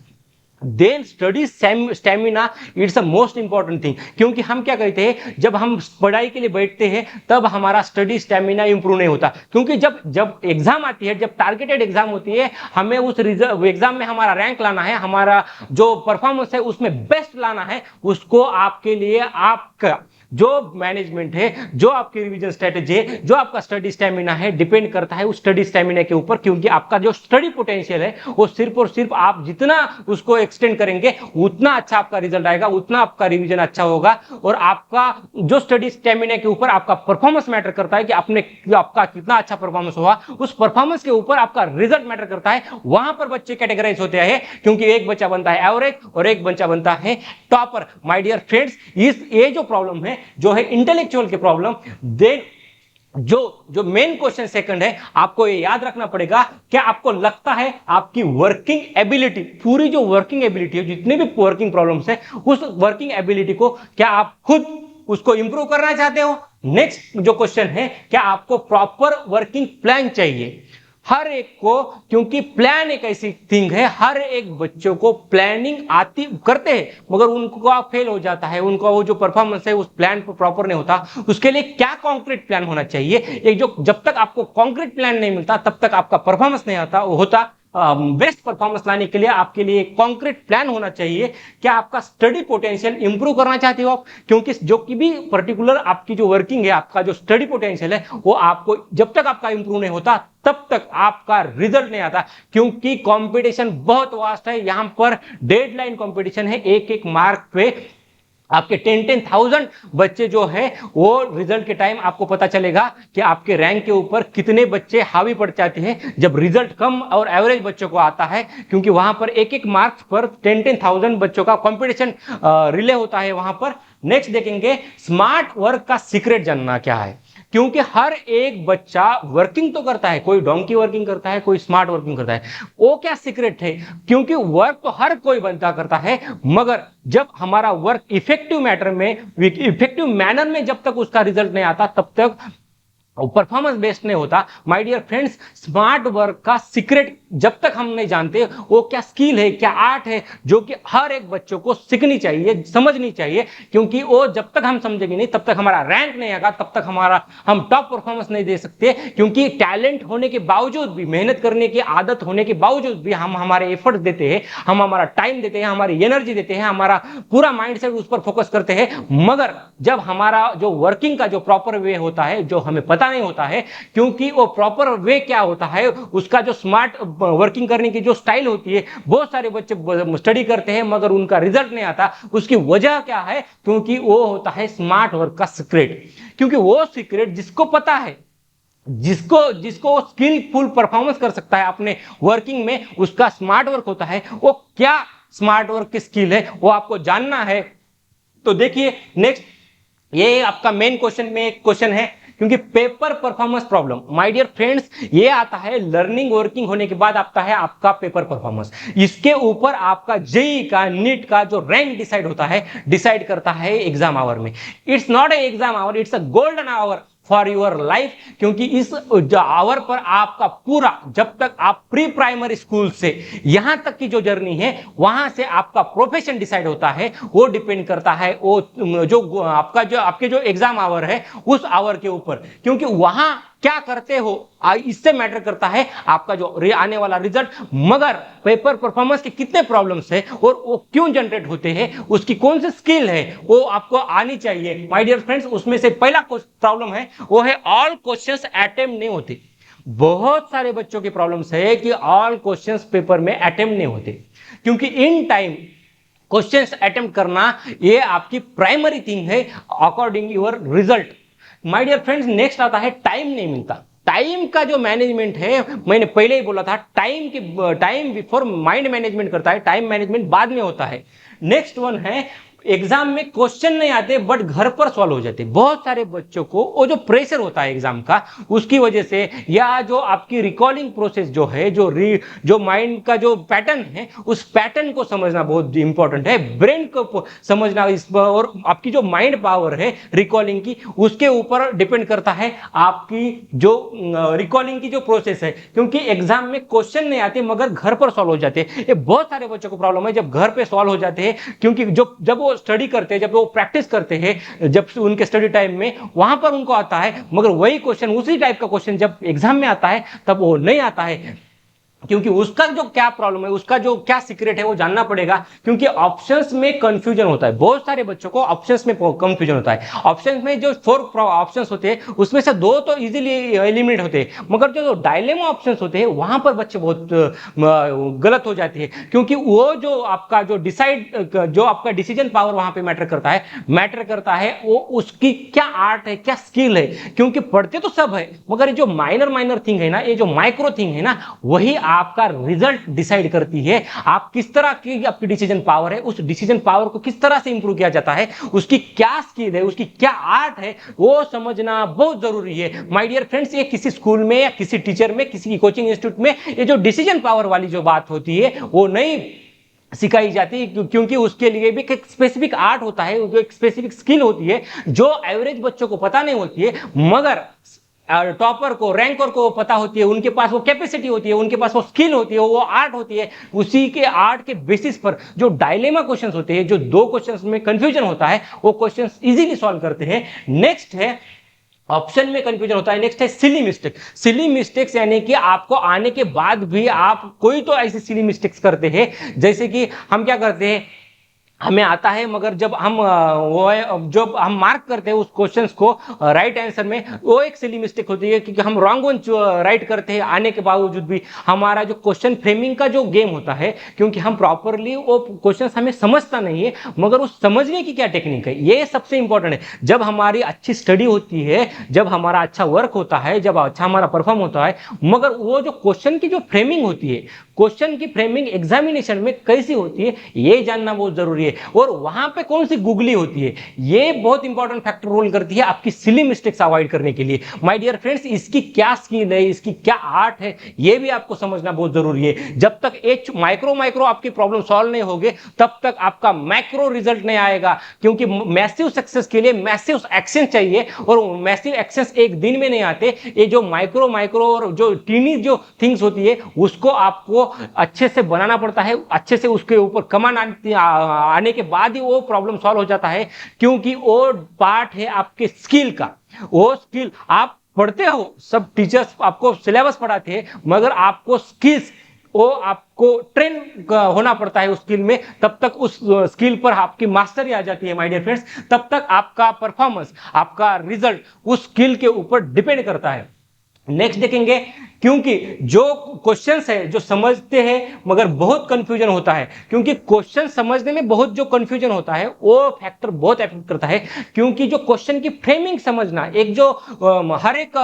Then study stamina it's a most important thing, क्योंकि हम क्या कहते हैं, जब हम पढ़ाई के लिए बैठते हैं तब हमारा स्टडी स्टेमिना इंप्रूव नहीं होता। क्योंकि जब एग्जाम आती है, जब टारगेटेड एग्जाम होती है, हमें उस एग्जाम में हमारा रैंक लाना है, हमारा जो परफॉर्मेंस है उसमें बेस्ट लाना है। उसको आपके लिए आपका जो मैनेजमेंट है, जो आपकी रिवीजन स्ट्रेटेजी है, जो आपका स्टडी स्टेमिना है, डिपेंड करता है उस स्टडी स्टेमिना के ऊपर। क्योंकि आपका जो स्टडी पोटेंशियल है वो सिर्फ और सिर्फ आप जितना उसको एक्सटेंड करेंगे उतना अच्छा आपका रिजल्ट आएगा, उतना आपका रिवीजन अच्छा होगा। और आपका जो स्टडी स्टेमिना के ऊपर आपका परफॉर्मेंस मैटर करता है कि आपका कितना अच्छा परफॉर्मेंस हुआ, उस परफॉर्मेंस के ऊपर आपका रिजल्ट मैटर करता है। वहां पर बच्चे कैटेगराइज होते हैं, क्योंकि एक बच्चा बनता है एवरेज और एक बच्चा बनता है टॉपर। माय डियर फ्रेंड्स, ये जो प्रॉब्लम है, जो है इंटेलेक्चुअल की प्रॉब्लम, देन जो मेन क्वेश्चन सेकंड है, आपको ये याद रखना पड़ेगा, क्या आपको लगता है आपकी वर्किंग एबिलिटी, पूरी जो वर्किंग एबिलिटी है, जितने भी वर्किंग प्रॉब्लम्स है, उस वर्किंग एबिलिटी को क्या आप खुद उसको इंप्रूव करना चाहते हो? नेक्स्ट जो क्वेश्चन है, क्या आपको प्रॉपर वर्किंग प्लान चाहिए? हर एक को, क्योंकि प्लान एक ऐसी थिंग है, हर एक बच्चों को प्लानिंग आती करते हैं, मगर उनको फेल हो जाता है, उनका वो जो परफॉर्मेंस है उस प्लान पर प्रॉपर नहीं होता। उसके लिए क्या कॉन्क्रीट प्लान होना चाहिए, एक जो जब तक आपको कॉन्क्रीट प्लान नहीं मिलता तब तक आपका परफॉर्मेंस नहीं होता। बेस्ट परफॉर्मेंस लाने के लिए आपके लिए कॉन्क्रीट प्लान होना चाहिए। क्या आपका स्टडी पोटेंशियल इंप्रूव करना चाहते हो आप, क्योंकि जो कि भी पर्टिकुलर आपकी जो वर्किंग है, आपका जो स्टडी पोटेंशियल है, वो आपको जब तक आपका इंप्रूव नहीं होता तब तक आपका रिजल्ट नहीं आता, क्योंकि कंपटीशन बहुत वास्ट है। यहां पर डेडलाइन कंपटीशन है, एक एक मार्क पे आपके 10,000 बच्चे जो है वो रिजल्ट के टाइम आपको पता चलेगा कि आपके रैंक के ऊपर कितने बच्चे हावी पड़ जाते हैं जब रिजल्ट कम और एवरेज बच्चों को आता है, क्योंकि वहां पर एक एक मार्क्स पर 10,000 बच्चों का कंपटीशन रिले होता है वहां पर। नेक्स्ट देखेंगे स्मार्ट वर्क का सीक्रेट जानना क्या है, क्योंकि हर एक बच्चा वर्किंग तो करता है, कोई डोंकी वर्किंग करता है, कोई स्मार्ट वर्किंग करता है। वो क्या सीक्रेट है, क्योंकि वर्क तो हर कोई बंदा करता है, मगर जब हमारा वर्क इफेक्टिव मैनर में जब तक उसका रिजल्ट नहीं आता तब तक परफॉर्मेंस बेस्ड नहीं होता। My dear friends, smart work का सीक्रेट जब तक हम नहीं जानते वो क्या स्किल है, क्या आर्ट है, जो कि हर एक बच्चों को सीखनी चाहिए, समझनी चाहिए, क्योंकि वो जब तक हम समझेंगे नहीं तब तक हमारा रैंक नहीं आएगा, तब तक हम टॉप परफॉर्मेंस नहीं दे सकते। क्योंकि टैलेंट होने के बावजूद भी, मेहनत करने की आदत होने के बावजूद भी हम हमारे एफर्ट्स देते हैं, हम हमारा टाइम देते हैं, हमारी एनर्जी देते हैं, हमारा पूरा माइंडसेट उस पर फोकस करते हैं, मगर जब हमारा जो वर्किंग का जो प्रॉपर वे होता है, जो हमें पता नहीं होता है, क्योंकि वो प्रॉपर वे क्या होता है, उसका जो स्मार्ट वर्किंग करने की जो स्टाइल होती है, बहुत सारे बच्चे स्टडी करते हैं मगर उनका रिजल्ट नहीं आता। उसकी वजह क्या है, क्योंकि वो होता है स्मार्ट वर्क का सीक्रेट। क्योंकि वो सीक्रेट जिसको पता है, जिसको स्किलफुल परफॉर्मेंस कर सकता है अपने वर्किंग में, उसका स्मार्ट वर्क होता है। वो क्या स्मार्ट वर्क की स्किल है वो आपको जानना है। तो देखिए नेक्स्ट, ये आपका मेन क्वेश्चन में एक क्वेश्चन है, क्योंकि paper performance problem, my dear friends, ये आता है लर्निंग वर्किंग होने के बाद आता है आपका पेपर परफॉर्मेंस। इसके ऊपर आपका जेई का, नीट का जो रैंक डिसाइड करता है एग्जाम आवर में। It's not a exam hour, it's a golden hour for your life, क्योंकि इस आवर पर आपका पूरा, जब तक आप प्री प्राइमरी स्कूल से यहां तक की जो जर्नी है, वहां से आपका प्रोफेशन डिसाइड होता है। वो डिपेंड करता है वो जो आपके जो एग्जाम आवर है उस आवर के ऊपर, क्योंकि वहां क्या करते हो इससे मैटर करता है आपका जो आने वाला रिजल्ट। मगर पेपर परफॉर्मेंस के कितने प्रॉब्लम्स है और वो क्यों जनरेट होते हैं, उसकी कौन सी स्किल है वो आपको आनी चाहिए। माय डियर फ्रेंड्स, उसमें से पहला प्रॉब्लम है वो है ऑल क्वेश्चंस अटेम्प्ट नहीं होते। बहुत सारे बच्चों की प्रॉब्लम्स है कि ऑल क्वेश्चंस पेपर में अटेम्प्ट नहीं होते, क्योंकि इन टाइम क्वेश्चंस अटेम्प्ट करना ये आपकी प्राइमरी थिंग है according your result. My dear friends, next आता है टाइम नहीं मिलता। टाइम का जो मैनेजमेंट है, मैंने पहले ही बोला था, टाइम बिफोर माइंड मैनेजमेंट करता है, टाइम मैनेजमेंट बाद में होता है। नेक्स्ट वन है एग्जाम में क्वेश्चन नहीं आते बट घर पर सॉल्व हो जाते। बहुत सारे बच्चों को वो जो प्रेशर होता है एग्जाम का, उसकी वजह से, या जो आपकी रिकॉलिंग प्रोसेस जो है, जो माइंड का जो पैटर्न है, उस पैटर्न को समझना बहुत इंपॉर्टेंट है। ब्रेन को समझना और आपकी जो माइंड पावर है रिकॉलिंग की, उसके ऊपर डिपेंड करता है आपकी जो रिकॉलिंग की जो प्रोसेस है। क्योंकि एग्जाम में क्वेश्चन नहीं आते मगर घर पर सॉल्व हो जाते हैं। ये बहुत सारे बच्चों को प्रॉब्लम है जब घर पे सॉल्व हो जाते हैं, क्योंकि जब वो स्टडी करते हैं, जब वो प्रैक्टिस करते हैं, जब उनके स्टडी टाइम में, वहां पर उनको आता है, मगर वही क्वेश्चन, उसी टाइप का क्वेश्चन जब एग्जाम में आता है तब वो नहीं आता है। क्योंकि उसका जो क्या प्रॉब्लम है, उसका जो क्या सीक्रेट है वो जानना पड़ेगा। क्योंकि ऑप्शंस में कंफ्यूजन होता है, बहुत सारे बच्चों को ऑप्शंस में कंफ्यूजन होता है। ऑप्शंस में जो 4 ऑप्शंस होते हैं उसमें से 2 तो इजीली एलिमिनेट होते हैं, मगर जो डायलेमा ऑप्शंस होते हैं वहां पर बच्चे बहुत गलत हो जाते हैं। क्योंकि वो जो आपका जो आपका डिसीजन पावर वहां पे मैटर करता है वो उसकी क्या आर्ट है, क्या स्किल है। क्योंकि पढ़ते तो सब है, मगर जो माइनर थिंग है ना, ये जो माइक्रो थिंग है ना, वही आपका रिजल्ट डिसाइड करती है। आप किस तरह की आपकी डिसीजन पावर है, उस डिसीजन पावर को किस तरह से इंप्रूव किया जाता है, उसकी क्या स्किल है, उसकी क्या आर्ट है, वो समझना बहुत जरूरी है। माय डियर फ्रेंड्स, ये किसी स्कूल में या किसी टीचर में, किसी कोचिंग इंस्टीट्यूट में ये जो डिसीजन पावर वाली जो बात होती है वो नहीं सिखाई जाती, क्योंकि उसके लिए भी एक स्पेसिफिक आर्ट होता है, एक स्पेसिफिक स्किल होती है जो एवरेज बच्चों को पता नहीं होती है। मगर टॉपर को, रैंकर को पता होती है, उनके पास वो कैपेसिटी होती है, उनके पास वो स्किल होती है, वो आर्ट होती है, उसी के आर्ट के बेसिस पर जो डायलेमा क्वेश्चंस होते हैं, जो दो क्वेश्चंस में कंफ्यूजन होता है, वो क्वेश्चंस इजीली सॉल्व करते हैं। नेक्स्ट है ऑप्शन में कंफ्यूजन होता है। नेक्स्ट है सिली मिस्टेक। सिली मिस्टेक्स यानी कि आपको आने के बाद भी आप कोई तो ऐसी सिली मिस्टेक्स करते हैं, जैसे कि हम क्या करते हैं, हमें आता है मगर जब हम जब हम मार्क करते हैं उस क्वेश्चंस को राइट आंसर में, वो एक सिली मिस्टेक होती है क्योंकि हम रॉन्ग वन राइट करते हैं आने के बावजूद भी। हमारा जो क्वेश्चन फ्रेमिंग का जो गेम होता है, क्योंकि हम प्रॉपरली वो क्वेश्चन हमें समझता नहीं है, मगर उस समझने की क्या टेक्निक है, ये सबसे इंपॉर्टेंट है। जब हमारी अच्छी स्टडी होती है, जब हमारा अच्छा वर्क होता है, जब अच्छा हमारा परफॉर्म होता है, मगर वो जो क्वेश्चन की जो फ्रेमिंग होती है, क्वेश्चन की फ्रेमिंग एग्जामिनेशन में कैसी होती है, ये जानना बहुत जरूरी है। और वहां पे कौन सी गुगली होती है, ये बहुत इंपॉर्टेंट फैक्टर रोल करती है आपकी सिली मिस्टेक्स अवॉइड करने के लिए। माय डियर फ्रेंड्स, इसकी क्या स्किल है, इसकी क्या आर्ट है, ये भी आपको समझना बहुत जरूरी है। जब तक एक माइक्रो आपकी प्रॉब्लम सॉल्व नहीं होगे, तब तक आपका मैक्रो रिजल्ट नहीं आएगा, क्योंकि मैसिव सक्सेस के लिए मैसिव एक्शन चाहिए, और मैसिव एक्शन एक दिन में नहीं आते। ये जो माइक्रो और जो टीनी जो थिंग्स होती है, उसको आपको अच्छे से बनाना पड़ता है, अच्छे से उसके ऊपर कमांड आने के बाद ही वो प्रॉब्लम सॉल्व हो जाता है, क्योंकि वो पार्ट है आपके स्किल का। वो स्किल आप पढ़ते हो, सब टीचर्स आपको सिलेबस पढ़ाते हैं, मगर आपको स्किल्स, वो आपको ट्रेन होना पड़ता है उस स्किल में, तब तक उस स्किल पर आपकी मास्टरी आ जाती है माय डियर फ्रेंड्स, तब तक आपका परफॉर्मेंस, आपका रिजल्ट उस स्किल के ऊपर डिपेंड करता है। नेक्स्ट देखेंगे, क्योंकि जो क्वेश्चंस है जो समझते हैं मगर बहुत कंफ्यूजन होता है, क्योंकि क्वेश्चन समझने में बहुत जो कंफ्यूजन होता है, वो फैक्टर बहुत अफेक्ट करता है। क्योंकि जो क्वेश्चन की फ्रेमिंग समझना, एक जो हर एक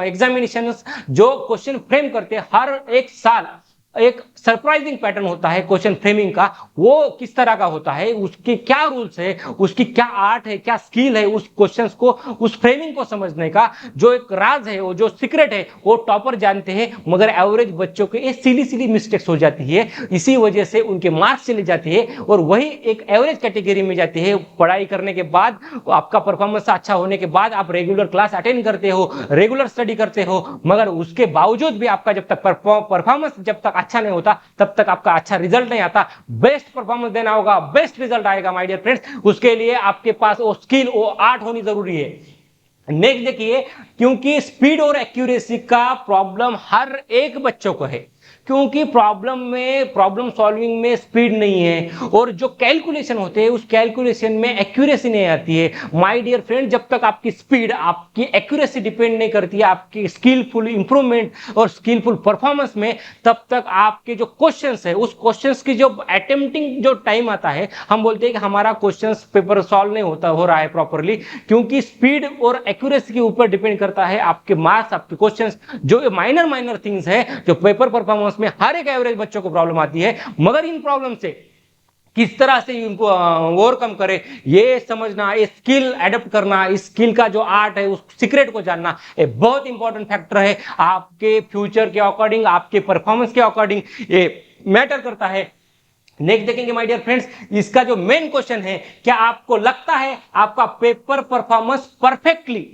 एग्जामिनेशन जो क्वेश्चन फ्रेम करते हैं, हर एक साल एक सरप्राइजिंग पैटर्न होता है क्वेश्चन फ्रेमिंग का, वो किस तरह का होता है, उसके क्या रूल्स है, उसकी क्या आर्ट है, क्या स्किल है, उस क्वेश्चंस को, उस फ्रेमिंग को समझने का जो एक राज है, वो जो सीक्रेट है, वो टॉपर जानते हैं, मगर एवरेज बच्चों के ये सिली मिस्टेक्स हो जाती है, इसी वजह से उनके मार्क्स चले जाते हैं, और वही एक एवरेज कैटेगरी में जाते हैं। पढ़ाई करने के बाद, आपका परफॉर्मेंस अच्छा होने के बाद, आप रेगुलर क्लास अटेंड करते हो, रेगुलर स्टडी करते हो, मगर उसके बावजूद भी आपका जब तक परफॉर्मेंस जब तक अच्छा नहीं होता, तब तक आपका अच्छा रिजल्ट नहीं आता। बेस्ट परफॉर्मेंस देना होगा, बेस्ट रिजल्ट आएगा माय डियर फ्रेंड्स, उसके लिए आपके पास वो स्किल, वो आर्ट होनी जरूरी है। नेक्स्ट देखिए, क्योंकि स्पीड और एक्यूरेसी का प्रॉब्लम हर एक बच्चों को है, क्योंकि प्रॉब्लम सॉल्विंग में स्पीड नहीं है, और जो कैलकुलेशन होते हैं उस कैलकुलेशन में एक्यूरेसी नहीं आती है। माय डियर फ्रेंड, जब तक आपकी स्पीड, आपकी एक्यूरेसी डिपेंड नहीं करती है आपकी स्किलफुल इंप्रूवमेंट और स्किलफुल परफॉर्मेंस में, तब तक आपके जो क्वेश्चंस है, उस क्वेश्चंस की जो अटेम्प्टिंग जो टाइम आता है, हम बोलते हैं कि हमारा क्वेश्चंस पेपर सॉल्व नहीं हो रहा है प्रॉपरली, क्योंकि स्पीड और एक्यूरेसी के ऊपर डिपेंड करता है आपके मार्क्स, आपके क्वेश्चंस, जो माइनर थिंग्स है, जो पेपर परफॉर्मेंस में हर एक एवरेज बच्चों को प्रॉब्लम आती है। मगर इन प्रॉब्लम से किस तरह से इनको ओवरकम करे, ये समझना, ये स्किल एडप्ट करना, इस स्किल का जो आर्ट है, उस सीक्रेट को जानना, ये बहुत इंपॉर्टेंट फैक्टर है। आपके फ्यूचर के अकॉर्डिंग, आपके परफॉर्मेंस के अकॉर्डिंग ये मैटर करता है। नेक्स्ट देखेंगे माय डियर फ्रेंड्स, इसका जो मेन क्वेश्चन है, क्या आपको लगता है आपका पेपर परफॉर्मेंस परफेक्टली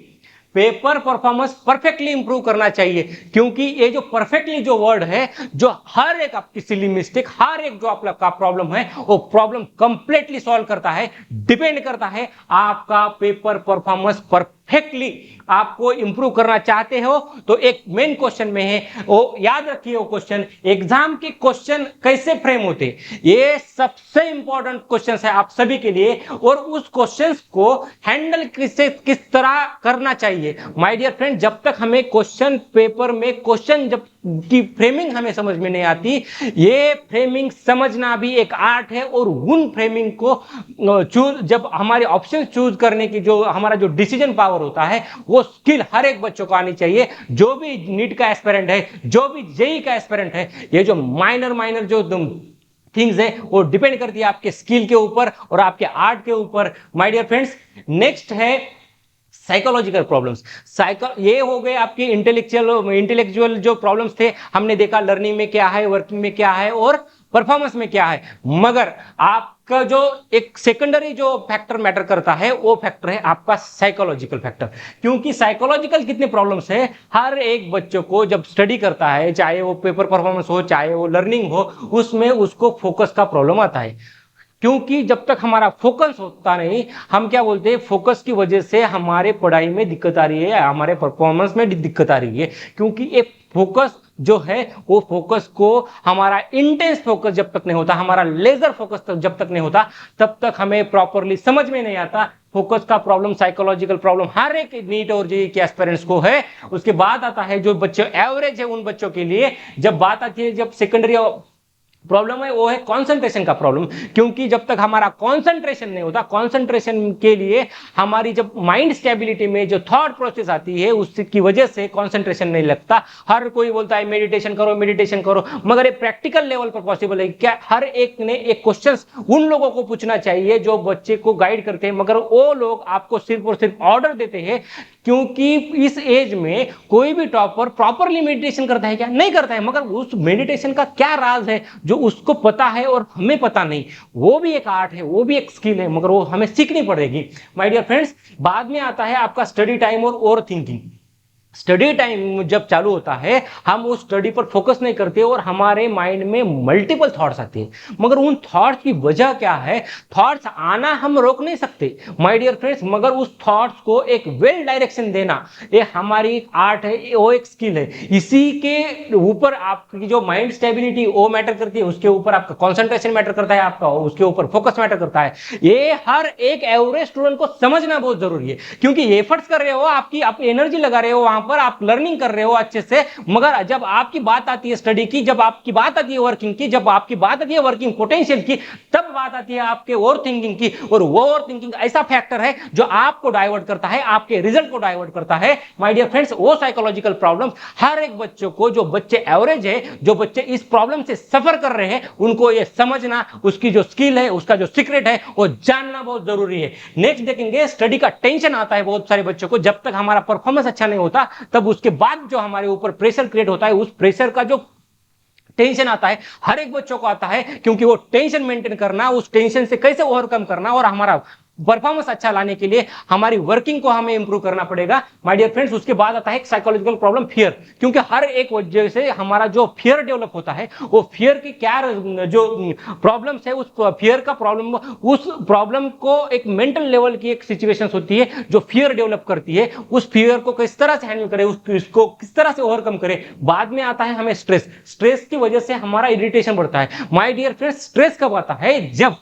इंप्रूव करना चाहिए? क्योंकि ये जो परफेक्टली जो वर्ड है, जो हर एक आपकी सिली मिस्टेक, हर एक जो आपका प्रॉब्लम है, वो प्रॉब्लम कंप्लीटली सॉल्व करता है, डिपेंड करता है आपका पेपर परफॉर्मेंस परफेक्टली आपको इंप्रूव करना चाहते हो तो एक मेन क्वेश्चन में है, वो याद रखिए, वो क्वेश्चन, एग्जाम के क्वेश्चन कैसे फ्रेम होते, ये सबसे इंपॉर्टेंट क्वेश्चन है आप सभी के लिए, और उस क्वेश्चन को हैंडल किस तरह करना चाहिए। माय डियर फ्रेंड, जब तक हमें क्वेश्चन पेपर में क्वेश्चन जब की फ्रेमिंग हमें समझ में नहीं आती, ये फ्रेमिंग समझना भी एक आर्ट है, और उन फ्रेमिंग को चूज, जब हमारे ऑप्शन चूज करने की जो हमारा जो डिसीजन पावर होता है, वो स्किल हर एक बच्चों को आनी चाहिए। जो भी नीट का एस्पिरेंट है, जो भी जेई का एस्पिरेंट है, ये जो माइनर जो थिंग्स है, वो डिपेंड करती है आपके स्किल के ऊपर और आपके आर्ट के ऊपर। माय डियर फ्रेंड्स, नेक्स्ट है साइकोलॉजिकल प्रॉब्लम्स। ये हो गए आपके इंटेलेक्चुअल जो प्रॉब्लम्स थे, हमने देखा लर्निंग में क्या है, वर्किंग में क्या है, और परफॉर्मेंस में क्या है, मगर आपका जो एक सेकेंडरी जो फैक्टर मैटर करता है वो फैक्टर है आपका साइकोलॉजिकल फैक्टर। क्योंकि साइकोलॉजिकल कितने प्रॉब्लम्स है, हर एक बच्चों को जब स्टडी करता है, चाहे वो पेपर परफॉर्मेंस हो चाहे वो लर्निंग हो, उसमें उसको फोकस का प्रॉब्लम आता है। क्योंकि जब तक हमारा फोकस होता नहीं, हम क्या बोलते हैं, फोकस की वजह से हमारे पढ़ाई में दिक्कत आ रही है, हमारे परफॉर्मेंस में दिक्कत आ रही है। क्योंकि एक फोकस जो है वो फोकस को, हमारा इंटेंस फोकस जब तक नहीं होता, हमारा लेजर फोकस जब तक नहीं होता, तब तक हमें प्रॉपरली समझ में नहीं आता। फोकस का प्रॉब्लम, साइकोलॉजिकल प्रॉब्लम हर एक नीट और जेईई के एस्पिरेंट्स को है। उसके बाद आता है जो बच्चे एवरेज है उन बच्चों के लिए, जब बात आती है, जब सेकेंडरी प्रॉब्लम है वो है कंसंट्रेशन का प्रॉब्लम। क्योंकि जब तक हमारा कंसंट्रेशन नहीं होता, कंसंट्रेशन के लिए हमारी जब माइंड स्टेबिलिटी में जो थॉट प्रोसेस आती है उसकी वजह से कंसंट्रेशन नहीं लगता। हर कोई बोलता है मेडिटेशन करो मेडिटेशन करो, मगर ये प्रैक्टिकल लेवल पर पॉसिबल है क्या? हर एक ने एक क्वेश्चंस उन लोगों को पूछना चाहिए जो बच्चे को गाइड करते हैं, मगर वो लोग आपको सिर्फ और सिर्फ ऑर्डर देते हैं। क्योंकि इस एज में कोई भी टॉपर प्रॉपरली मेडिटेशन करता है क्या? नहीं करता है। मगर उस मेडिटेशन का क्या राज है जो उसको पता है और हमें पता नहीं? वो भी एक आर्ट है, वो भी एक स्किल है, मगर वो हमें सीखनी पड़ेगी। माय डियर फ्रेंड्स, बाद में आता है आपका स्टडी टाइम और ओवर थिंकिंग। स्टडी टाइम जब चालू होता है, हम उस स्टडी पर फोकस नहीं करते और हमारे माइंड में मल्टीपल थॉट्स आते हैं। मगर उन थॉट्स की वजह क्या है? थॉट्स आना हम रोक नहीं सकते माय डियर फ्रेंड्स, मगर उस थॉट्स को एक वेल डायरेक्शन देना ये हमारी एक आर्ट है, वो एक स्किल है। इसी के ऊपर आपकी जो माइंड स्टेबिलिटी वो मैटर करती है, उसके ऊपर आपका कॉन्सेंट्रेशन मैटर करता है, आपका उसके ऊपर फोकस मैटर करता है। ये हर एक एवरेज स्टूडेंट को समझना बहुत जरूरी है। क्योंकि ये एफर्ट्स कर रहे हो, आपकी आप एनर्जी लगा रहे हो, वहां पर आप लर्निंग कर रहे हो अच्छे से, मगर जब आपकी बात आती है स्टडी की, जब आपकी बात आती है वर्किंग की, जब आपकी बात आती है वर्किंग पोटेंशियल की, तब बात आती है आपके ओवर थिंकिंग की। और वो ओवर थिंकिंग ऐसा फैक्टर है जो आपको डाइवर्ट करता है, आपके रिजल्ट को डाइवर्ट करता है। माय डियर फ्रेंड्स, वो साइकोलॉजिकल प्रॉब्लम हर एक बच्चों को, जो बच्चे एवरेज है, जो बच्चे इस प्रॉब्लम से सफर कर रहे हैं, उनको ये समझना, उसकी जो स्किल है, उसका जो सीक्रेट है, वो जानना बहुत जरूरी है। नेक्स्ट देखेंगे, स्टडी का टेंशन आता है बहुत सारे बच्चों को। जब तक हमारा परफॉर्मेंस अच्छा नहीं होता, तब उसके बाद जो हमारे ऊपर प्रेशर क्रिएट होता है, उस प्रेशर का जो टेंशन आता है, हर एक बच्चों को आता है। क्योंकि वो टेंशन मेंटेन करना, उस टेंशन से कैसे ओवरकम करना और हमारा परफॉर्मेंस अच्छा लाने के लिए हमारी वर्किंग को हमें इंप्रूव करना पड़ेगा माय डियर फ्रेंड्स। उसके बाद आता है साइकोलॉजिकल प्रॉब्लम, फियर। क्योंकि हर एक वजह से हमारा जो फियर डेवलप होता है, वो फियर की क्या जो प्रॉब्लम्स है, उस फियर का प्रॉब्लम, उस प्रॉब्लम को एक मेंटल लेवल की एक सिचुएशन होती है जो फियर डेवलप करती है। उस फियर को किस तरह से हैंडल करें, उसको किस तरह से ओवरकम करें। बाद में आता है हमें स्ट्रेस। स्ट्रेस की वजह से हमारा इरिटेशन बढ़ता है माय डियर फ्रेंड्स। स्ट्रेस कब आता है? जब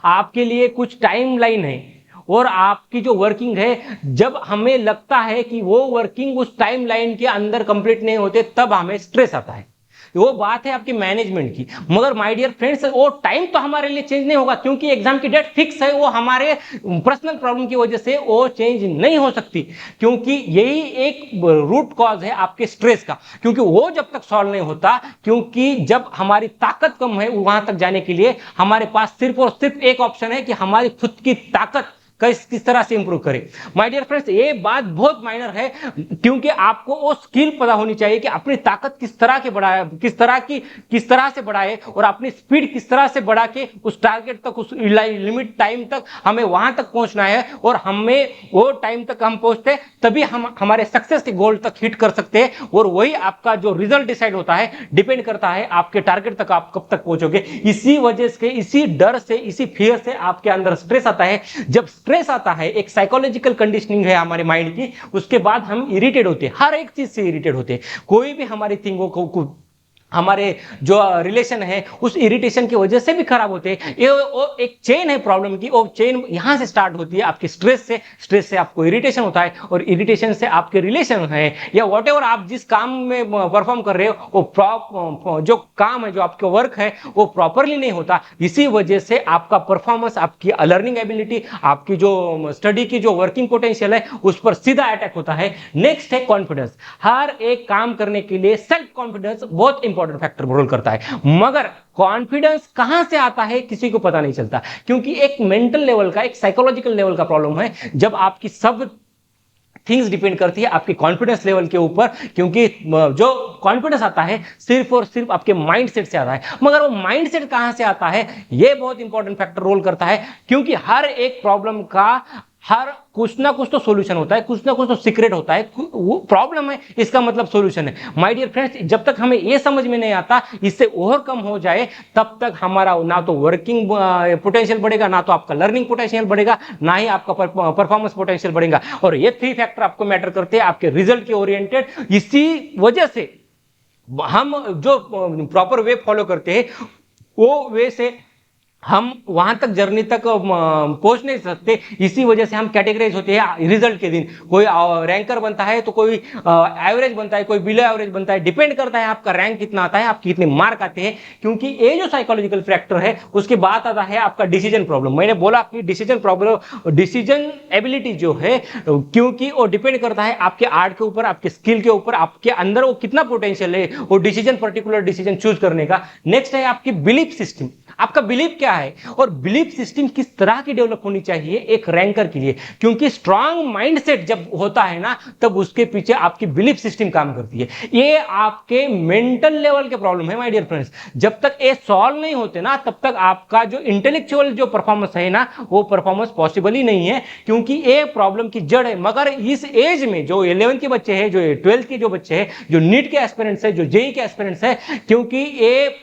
आपके लिए कुछ टाइम लाइन है और आपकी जो वर्किंग है, जब हमें लगता है कि वो वर्किंग उस टाइम लाइन के अंदर कंप्लीट नहीं होते, तब हमें स्ट्रेस आता है। वो बात है आपकी मैनेजमेंट की। मगर माय डियर फ्रेंड्स, वो टाइम तो हमारे लिए चेंज नहीं होगा, क्योंकि एग्जाम की डेट फिक्स है। वो हमारे पर्सनल प्रॉब्लम की वजह से वो चेंज नहीं हो सकती, क्योंकि यही एक रूट कॉज है आपके स्ट्रेस का। क्योंकि वो जब तक सॉल्व नहीं होता, क्योंकि जब हमारी ताकत कम है वहां तक जाने के लिए, हमारे पास सिर्फ और सिर्फ एक ऑप्शन है कि हमारी खुद की ताकत किस तरह से इंप्रूव करें। माय डियर फ्रेंड्स, ये बात बहुत माइनर है, क्योंकि आपको वो स्किल पता होनी चाहिए कि अपनी ताकत किस तरह के बढ़ाए, किस तरह से बढ़ाए, और अपनी स्पीड किस तरह से बढ़ा के उस टारगेट तक, उस लिमिट टाइम तक हमें वहां तक पहुंचना है। और हमें वो टाइम तक हम पहुंचते, तभी हम हमारे सक्सेस के गोल तक हिट कर सकते हैं। और वही आपका जो रिजल्ट डिसाइड होता है, डिपेंड करता है आपके टारगेट तक आप कब तक पहुंचोगे। इसी वजह से, इसी डर से, इसी फियर से आपके अंदर स्ट्रेस आता है। जब स्ट्रेस आता है, एक साइकोलॉजिकल कंडीशनिंग है हमारे माइंड की, उसके बाद हम इरिटेट होते हैं, हर एक चीज से इरिटेट होते हैं। कोई भी हमारी थिंगों को हमारे जो रिलेशन है, उस इरिटेशन की वजह से भी खराब होते हैं। ये वो एक चेन है प्रॉब्लम की, वो चेन यहां से स्टार्ट होती है आपके स्ट्रेस से। स्ट्रेस से आपको इरिटेशन होता है, और इरिटेशन से आपके रिलेशन है, या व्हाटएवर आप जिस काम में परफॉर्म कर रहे हो, वो जो काम है, जो आपका वर्क है, वो प्रॉपरली नहीं होता। इसी वजह से आपका परफॉर्मेंस, आपकी लर्निंग एबिलिटी, आपकी जो स्टडी की जो वर्किंग पोटेंशियल है, उस पर सीधा अटैक होता है। नेक्स्ट है कॉन्फिडेंस। हर एक काम करने के लिए सेल्फ कॉन्फिडेंस बहुत इंपॉर्टेंट फैक्टर रोल करता है। मगर कॉन्फिडेंस कहां से आता है किसी को पता नहीं चलता, क्योंकि एक मेंटल लेवल का, एक साइकोलॉजिकल लेवल का प्रॉब्लम है। जब आपकी सब थिंग्स डिपेंड करती है आपके कॉन्फिडेंस लेवल के ऊपर, क्योंकि जो कॉन्फिडेंस आता है सिर्फ और सिर्फ आपके माइंडसेट से आता है। मगर वो माइंडसेट कहां से आता है, ये बहुत इंपॉर्टेंट फैक्टर रोल करता है, क्योंकि हर एक प्रॉब्लम का हर कुछ ना कुछ तो सॉल्यूशन होता है, कुछ ना कुछ तो सीक्रेट होता है। वो प्रॉब्लम है, इसका मतलब सॉल्यूशन है। माय डियर फ्रेंड्स, जब तक हमें ये समझ में नहीं आता इससे ओवरकम हो जाए, तब तक हमारा ना तो वर्किंग पोटेंशियल बढ़ेगा, ना तो आपका लर्निंग पोटेंशियल बढ़ेगा, ना ही आपका परफॉर्मेंस पोटेंशियल बढ़ेगा। और ये 3 फैक्टर आपको मैटर करते हैं आपके रिजल्ट के ओरिएंटेड। इसी वजह से हम जो प्रॉपर वे फॉलो करते हैं, वो वे से हम वहां तक जर्नी तक पहुंच नहीं सकते। इसी वजह से हम कैटेगराइज होते हैं रिजल्ट के दिन। कोई रैंकर बनता है, तो कोई एवरेज बनता है, कोई बिलो एवरेज बनता है। डिपेंड करता है आपका रैंक कितना आता है, आपके कितने मार्क आते हैं। क्योंकि ये जो साइकोलॉजिकल फैक्टर है, उसके बाद आता है आपका डिसीजन प्रॉब्लम। मैंने बोला कि डिसीजन प्रॉब्लम, डिसीजन एबिलिटी जो है, क्योंकि वो डिपेंड करता है आपके आर्ट के ऊपर, आपके स्किल के ऊपर, आपके अंदर वो कितना पोटेंशियल है वो डिसीजन, पर्टिकुलर डिसीजन चूज करने का। नेक्स्ट है आपकी बिलीफ सिस्टम। आपका बिलीफ क्या है और बिलीफ सिस्टम किस तरह की डेवलप होनी चाहिए एक रैंकर के लिए, क्योंकि स्ट्रांग माइंडसेट जब होता है ना, तब उसके पीछे आपकी बिलीफ सिस्टम काम करती है। ये आपके मेंटल लेवल के प्रॉब्लम है माय डियर फ्रेंड्स। जब तक ये सॉल्व नहीं होते ना, तब तक आपका जो इंटेलेक्चुअल जो परफॉर्मेंस है ना, वो परफॉर्मेंस पॉसिबल ही नहीं है, क्योंकि ये प्रॉब्लम की जड़ है। मगर इस एज में जो 11th के बच्चे हैं, जो 12th के जो बच्चे हैं, जो नीट के एस्पिरेंट्स है, जो जेई के एस्पिरेंट्स है, क्योंकि ये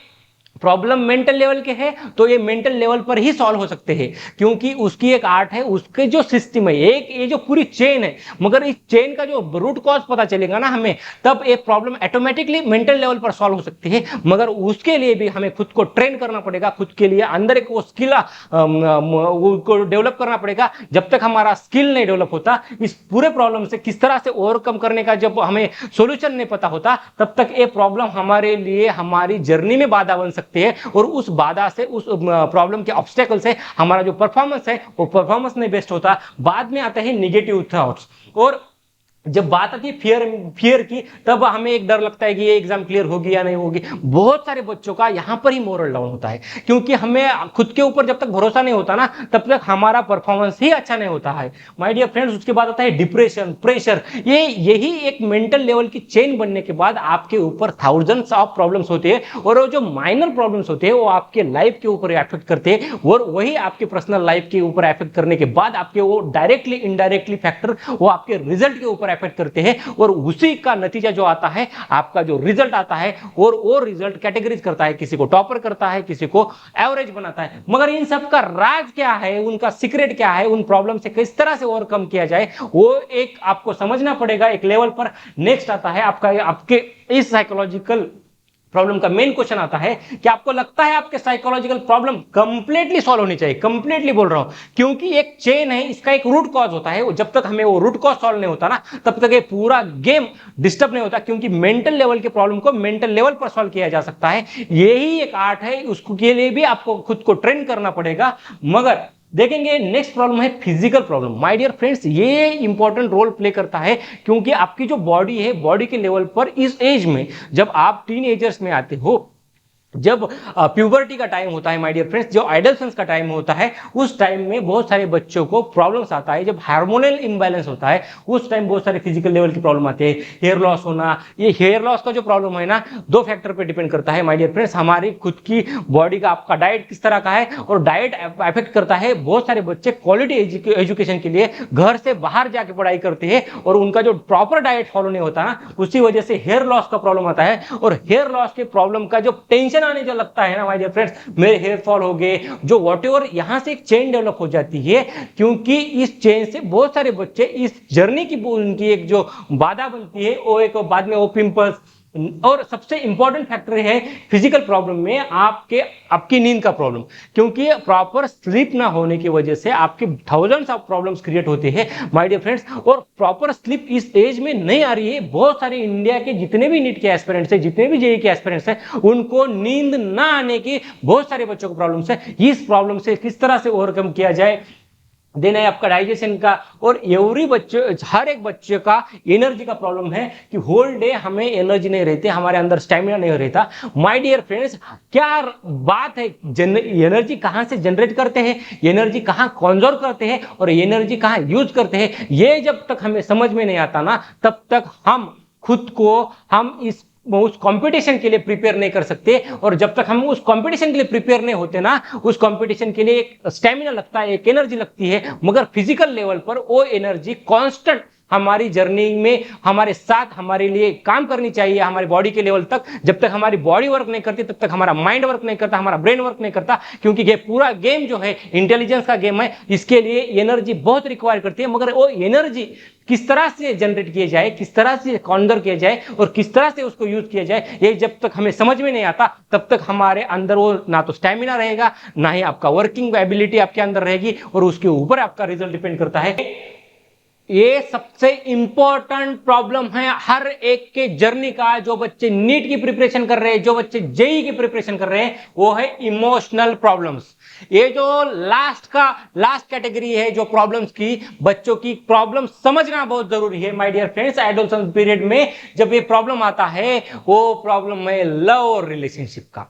प्रॉब्लम मेंटल लेवल के है, तो ये मेंटल लेवल पर ही सॉल्व हो सकते हैं, क्योंकि उसकी एक आर्ट है, उसके जो सिस्टम है, एक ये जो पूरी चेन है। मगर इस चेन का जो रूट कॉज पता चलेगा ना हमें, तब एक प्रॉब्लम ऑटोमेटिकली मेंटल लेवल पर सॉल्व हो सकती है। मगर उसके लिए भी हमें खुद को ट्रेन करना पड़ेगा, खुद के लिए अंदर एक वो स्किल को डेवलप करना पड़ेगा। जब तक हमारा स्किल नहीं डेवलप होता, इस पूरे प्रॉब्लम से किस तरह से ओवरकम करने का जब हमें सोल्यूशन नहीं पता होता, तब तक ये प्रॉब्लम हमारे लिए हमारी जर्नी में बाधा बन सकती है। और उस बाधा से, उस प्रॉब्लम के ऑब्स्टेकल से हमारा जो परफॉर्मेंस है, वो परफॉर्मेंस नहीं बेस्ट होता। बाद में आते हैं निगेटिव थॉट्स। और जब बात आती है फियर की, तब हमें एक डर लगता है कि ये एग्जाम क्लियर होगी या नहीं होगी। बहुत सारे बच्चों का यहां पर ही मोरल डाउन होता है, क्योंकि हमें खुद के ऊपर जब तक भरोसा नहीं होता ना, तब तक हमारा परफॉर्मेंस ही अच्छा नहीं होता है माय डियर फ्रेंड्स। उसके बाद आता है डिप्रेशन, प्रेशर। यही एक मेंटल लेवल की चेन बनने के बाद आपके ऊपर थाउजेंड्स ऑफ प्रॉब्लम्स होते हैं, और वो जो माइनर प्रॉब्लम्स होते हैं वो आपके लाइफ के ऊपर इफेक्ट करते हैं, और वही आपके पर्सनल लाइफ के ऊपर इफेक्ट करने के बाद आपके वो डायरेक्टली इनडायरेक्टली फैक्टर वो आपके रिजल्ट के ऊपर इफेक्ट करते हैं। और उसी का नतीजा जो आता है, आपका जो रिजल्ट आता है, और वो रिजल्ट कैटेगरीज करता है, किसी को टॉपर करता है, किसी को एवरेज बनाता है। मगर इन सब का राज क्या है, उनका सीक्रेट क्या है, उन प्रॉब्लम से किस तरह से ओवरकम किया जाए, वो एक आपको समझना पड़ेगा एक लेवल पर। नेक्स्ट आता है आपके इस साइकोलॉजिकल प्रॉब्लम का मेन क्वेश्चन आता है कि आपको लगता है आपके साइकोलॉजिकल प्रॉब्लम कंप्लीटली सॉल्व होनी चाहिए। कंप्लीटली बोल रहा हूं, क्योंकि एक चेन है, इसका एक रूट कॉज होता है। जब तक हमें वो रूट कॉज सॉल्व नहीं होता ना, तब तक ये पूरा गेम डिस्टर्ब नहीं होता, क्योंकि मेंटल लेवल के प्रॉब्लम को मेंटल लेवल पर सॉल्व किया जा सकता है। यही एक आर्ट है, उसके लिए भी आपको खुद को ट्रेन करना पड़ेगा। मगर देखेंगे नेक्स्ट प्रॉब्लम है physical problem. My dear friends, ये इंपॉर्टेंट रोल प्ले करता है, क्योंकि आपकी जो बॉडी है, बॉडी के लेवल पर इस एज में, जब आप टीन एजर्स में आते हो, जब प्यूबर्टी का टाइम होता है माय डियर फ्रेंड्स, जो एडल्सेंस का टाइम होता है, उस टाइम में बहुत सारे बच्चों को प्रॉब्लम्स आता है। जब हार्मोनल इंबैलेंस होता है, उस टाइम बहुत सारे फिजिकल लेवल की प्रॉब्लम आते हैं। हेयर लॉस होना, ये हेयर लॉस का जो प्रॉब्लम है ना, 2 फैक्टर पे डिपेंड करता है माय डियर फ्रेंड्स। हमारी खुद की बॉडी का, आपका डाइट किस तरह का है, और डाइट अफेक्ट करता है। बहुत सारे बच्चे क्वालिटी एजुकेशन के लिए घर से बाहर जाके पढ़ाई करते हैं, और उनका जो प्रॉपर डाइट फॉलो नहीं होता ना, उसी वजह से हेयर लॉस का प्रॉब्लम आता है। और हेयर लॉस के प्रॉब्लम का जो टेंशन आने जो लगता है ना माय डियर फ्रेंड्स, मेरे हेयर फॉल हो गए, जो व्हाटएवर, यहां से एक चेन डेवलप हो जाती है, क्योंकि इस चेन से बहुत सारे बच्चे इस जर्नी की, उनकी एक जो बाधा बनती है, वो एक बाद में वो पिंपल्स। और सबसे इंपॉर्टेंट फैक्टर है फिजिकल प्रॉब्लम में आपकी नींद का प्रॉब्लम, क्योंकि प्रॉपर स्लीप ना होने की वजह से आपके थाउजेंड्स ऑफ प्रॉब्लम्स क्रिएट होते हैं माय डियर फ्रेंड्स। और प्रॉपर स्लीप इस एज में नहीं आ रही है। बहुत सारे इंडिया के जितने भी नीट के एस्पिरेंट्स हैं, जितने भी जेईई के एस्पिरेंट्स हैं, उनको नींद ना आने की बहुत सारे बच्चों को प्रॉब्लम्स है। इस प्रॉब्लम से किस तरह से ओवरकम किया जाए, देना है आपका डाइजेशन का। और एवरी बच्चे, हर एक बच्चे का एनर्जी का प्रॉब्लम है कि होल डे हमें एनर्जी नहीं रहती, हमारे अंदर स्टैमिना नहीं रहता। माय डियर फ्रेंड्स, क्या बात है, एनर्जी कहां से जनरेट करते हैं, एनर्जी कहां कंजर्व करते हैं और एनर्जी कहां यूज करते हैं, ये जब तक हमें समझ में नहीं आता ना, तब तक हम खुद को हम उस कंपटीशन के लिए प्रिपेयर नहीं कर सकते। और जब तक हम उस कंपटीशन के लिए प्रिपेयर नहीं होते ना, उस कंपटीशन के लिए एक स्टेमिना लगता है, एक एनर्जी लगती है, मगर फिजिकल लेवल पर वो एनर्जी कांस्टेंट हमारी जर्नी में हमारे साथ हमारे लिए काम करनी चाहिए, हमारी बॉडी के लेवल तक। जब तक हमारी बॉडी वर्क नहीं करती, तब तक हमारा माइंड वर्क नहीं करता, हमारा ब्रेन वर्क नहीं करता, क्योंकि ये पूरा गेम जो है इंटेलिजेंस का गेम है, इसके लिए एनर्जी बहुत रिक्वायर करती है। मगर वो एनर्जी किस तरह से जनरेट किए जाए, किस तरह से कॉन्जर्व किया जाए और किस तरह से उसको यूज किया जाए, ये जब तक हमें समझ में नहीं आता, तब तक हमारे अंदर वो ना तो स्टैमिना रहेगा, ना ही आपका वर्किंग एबिलिटी आपके अंदर रहेगी, और उसके ऊपर आपका रिजल्ट डिपेंड करता है। ये सबसे इंपॉर्टेंट प्रॉब्लम है हर एक के जर्नी का। जो बच्चे नीट की प्रिपरेशन कर रहे हैं, जो बच्चे जेई की प्रिपरेशन कर रहे हैं, वो है इमोशनल प्रॉब्लम्स। ये जो लास्ट कैटेगरी है जो प्रॉब्लम्स की, बच्चों की प्रॉब्लम समझना बहुत जरूरी है my dear friends. Adolescence period में जब ये प्रॉब्लम आता है, वो प्रॉब्लम है लव और रिलेशनशिप का।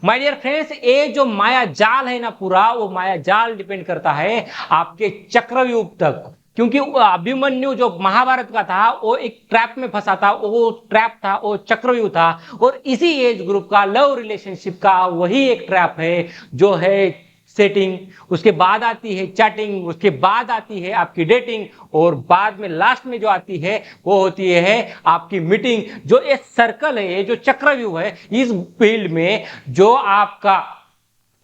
माय डियर फ्रेंड्स, ये जो माया जाल है ना पूरा, वो माया जाल डिपेंड करता है आपके चक्रव्यूह तक। क्योंकि अभिमन्यु जो महाभारत का था, वो एक ट्रैप में फंसा था, वो ट्रैप था, वो चक्रव्यूह था। और इसी एज ग्रुप का लव रिलेशनशिप का वही एक ट्रैप है जो है सेटिंग, उसके बाद आती है चैटिंग, उसके बाद आती है आपकी डेटिंग, और बाद में लास्ट में जो आती है वो होती है आपकी मीटिंग। जो ये सर्कल है, ये जो चक्रव्यूह है, इस फील्ड में जो आपका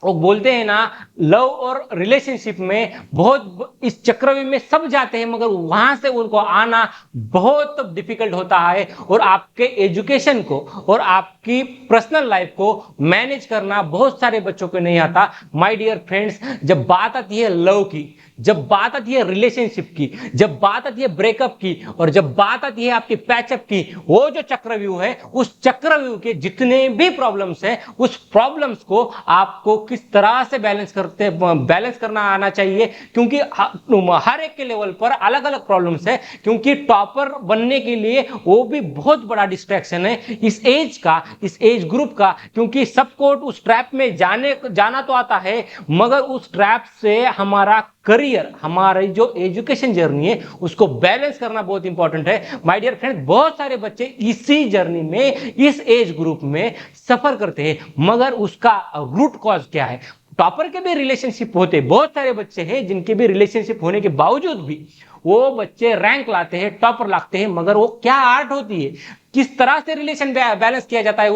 वो बोलते हैं ना, लव और रिलेशनशिप में बहुत इस चक्रव्यूह में सब जाते हैं, मगर वहां से उनको आना बहुत डिफिकल्ट होता है। और आपके एजुकेशन को और आपकी पर्सनल लाइफ को मैनेज करना बहुत सारे बच्चों को नहीं आता। माय डियर फ्रेंड्स, जब बात आती है लव की, जब बात आती है रिलेशनशिप की, जब बात आती है ब्रेकअप की, और जब बात आती है आपकी पैचअप की, वो जो चक्रव्यूह है, उस चक्रव्यूह के जितने भी प्रॉब्लम्स हैं, उस प्रॉब्लम्स को आपको किस तरह से बैलेंस करना आना चाहिए। क्योंकि हर एक के लेवल पर अलग अलग प्रॉब्लम्स है। क्योंकि टॉपर बनने के लिए वो भी बहुत बड़ा डिस्ट्रैक्शन है इस एज ग्रुप का। क्योंकि सबको उस ट्रैप में जाना तो आता है, मगर उस ट्रैप से हमारा करियर, हमारी जो एजुकेशन जर्नी है, उसको बैलेंस करना बहुत इंपॉर्टेंट है। माय डियर फ्रेंड्स, बहुत सारे बच्चे इसी जर्नी में, इस एज ग्रुप में सफर करते हैं, मगर उसका रूट कॉज क्या है? टॉपर के भी रिलेशनशिप होते, बहुत सारे बच्चे हैं जिनके भी रिलेशनशिप होने के बावजूद भी वो बच्चे रैंक लाते हैं, टॉपर लाते हैं, मगर वो क्या आर्ट होती है, किस तरह से रिलेशन बैलेंस किया जाता है,